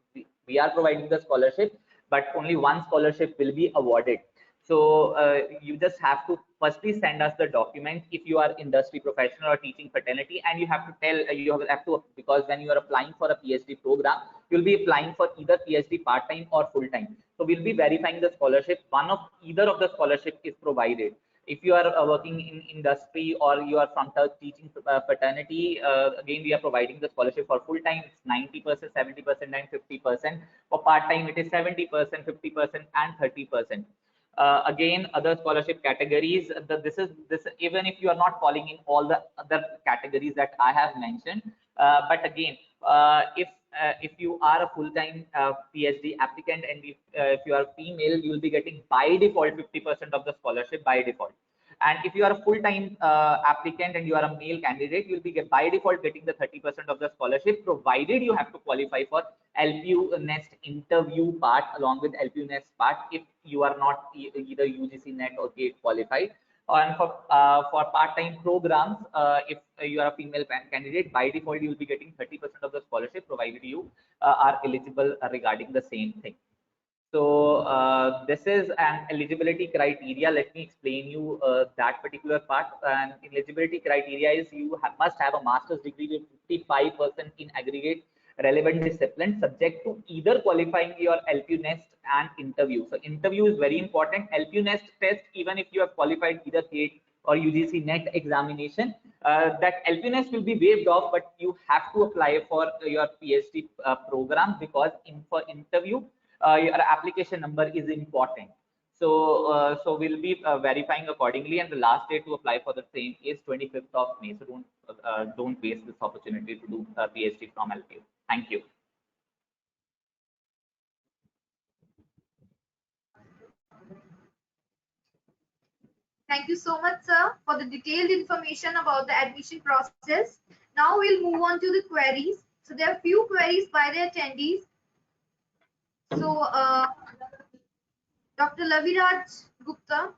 we are providing the scholarship, but only one scholarship will be awarded. So you just have to firstly send us the document if you are industry professional or teaching fraternity, and you have to tell, because when you are applying for a PhD program, you'll be applying for either PhD part-time or full-time. So we'll be verifying the scholarship. Either of the scholarship is provided. If you are working in industry or you are from teaching fraternity, again, we are providing the scholarship for full-time. It's 90%, 70%, and 50%. For part-time, it is 70%, 50%, and 30%. Again, other scholarship categories, this even if you are not falling in all the other categories that I have mentioned, but again, if you are a full-time PhD applicant, and if you are female, you will be getting by default 50% of the scholarship by default. And if you are a full-time applicant and you are a male candidate, you will be by default getting the 30% of the scholarship, provided you have to qualify for LPU Nest interview part along with LPU Nest part if you are not either UGC Net or GATE qualified. And for part-time programs, if you are a female candidate, by default you will be getting 30% of the scholarship, provided you are eligible regarding the same thing. So this is an eligibility criteria. Let me explain you that particular part. And eligibility criteria is you must have a master's degree with 55% in aggregate relevant discipline, subject to either qualifying your LPU Nest and interview. So interview is very important. LPU Nest test, even if you have qualified either GATE or UGC Net examination, that LPU Nest will be waived off, but you have to apply for your PhD program, because for interview, your application number is important. So so we'll be verifying accordingly, and the last date to apply for the same is 25th of May. So don't waste this opportunity to do a PhD from LPU. Thank you. Thank you so much, sir, for the detailed information about the admission process. Now we'll move on to the queries. So there are few queries by the attendees. So Dr. Laviraj Gupta,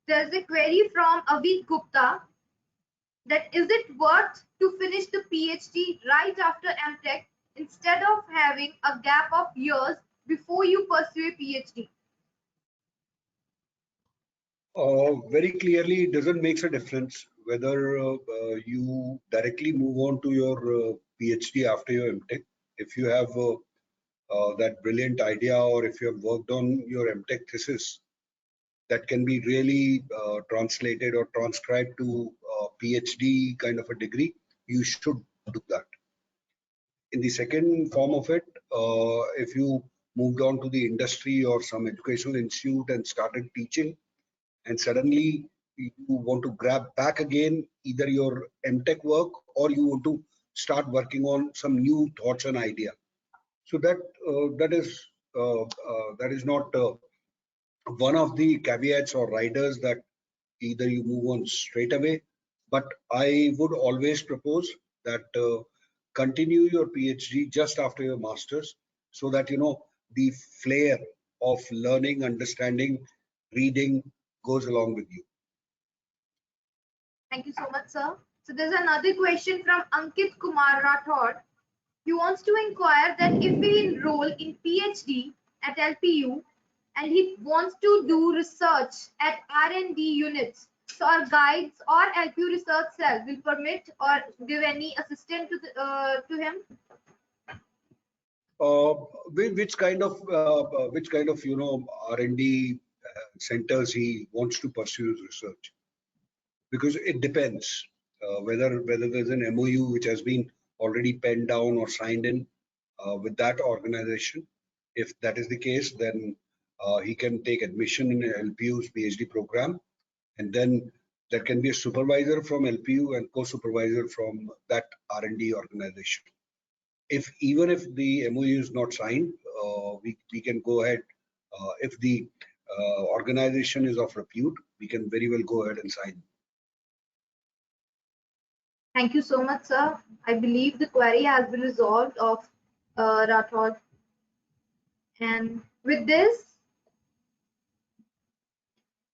There's a query from Laviraj Gupta that is it worth to finish the PhD right after MTech instead of having a gap of years before you pursue a PhD? Very clearly, it doesn't make a difference whether you directly move on to your PhD after your MTech. If you have that brilliant idea, or if you have worked on your MTech thesis that can be really translated or transcribed to PhD kind of a degree, you should do that. In the second form of it, if you moved on to the industry or some educational institute and started teaching, and suddenly you want to grab back again either your MTech work, or you want to start working on some new thoughts and idea. So that is not one of the caveats or riders that either you move on straight away. But I would always propose that continue your PhD just after your masters, so that the flair of learning, understanding, reading goes along with you. Thank you so much, sir. So there's another question from Ankit Kumar Rathod. He wants to inquire that if we enroll in PhD at LPU and he wants to do research at R&D units, so our guides or LPU research cell will permit or give any assistance to him? Which kind of R&D centers he wants to pursue his research? Because it depends whether there's an MOU which has been already penned down or signed in with that organization. If that is the case, then he can take admission in LPU's PhD program, and then there can be a supervisor from LPU and co-supervisor from that R&D organization. Even if the MOU is not signed, we can go ahead. If the organization is of repute, we can very well go ahead and sign. Thank you so much, sir. I believe the query has been resolved of Rathod. And with this,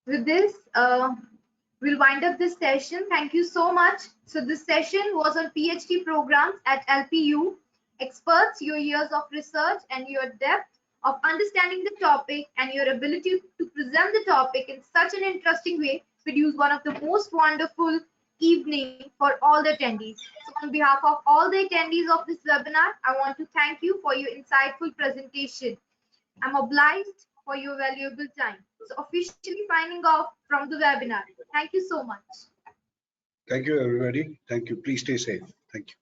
we'll wind up this session. Thank you so much. So this session was on PhD programs at LPU. Experts, your years of research and your depth of understanding the topic and your ability to present the topic in such an interesting way produce one of the most wonderful evening for all the attendees. So on behalf of all the attendees of this webinar, I want to thank you for your insightful presentation. I'm obliged for your valuable time. So officially signing off from the webinar. Thank you so much. Thank you, everybody. Thank you. Please stay safe. Thank you.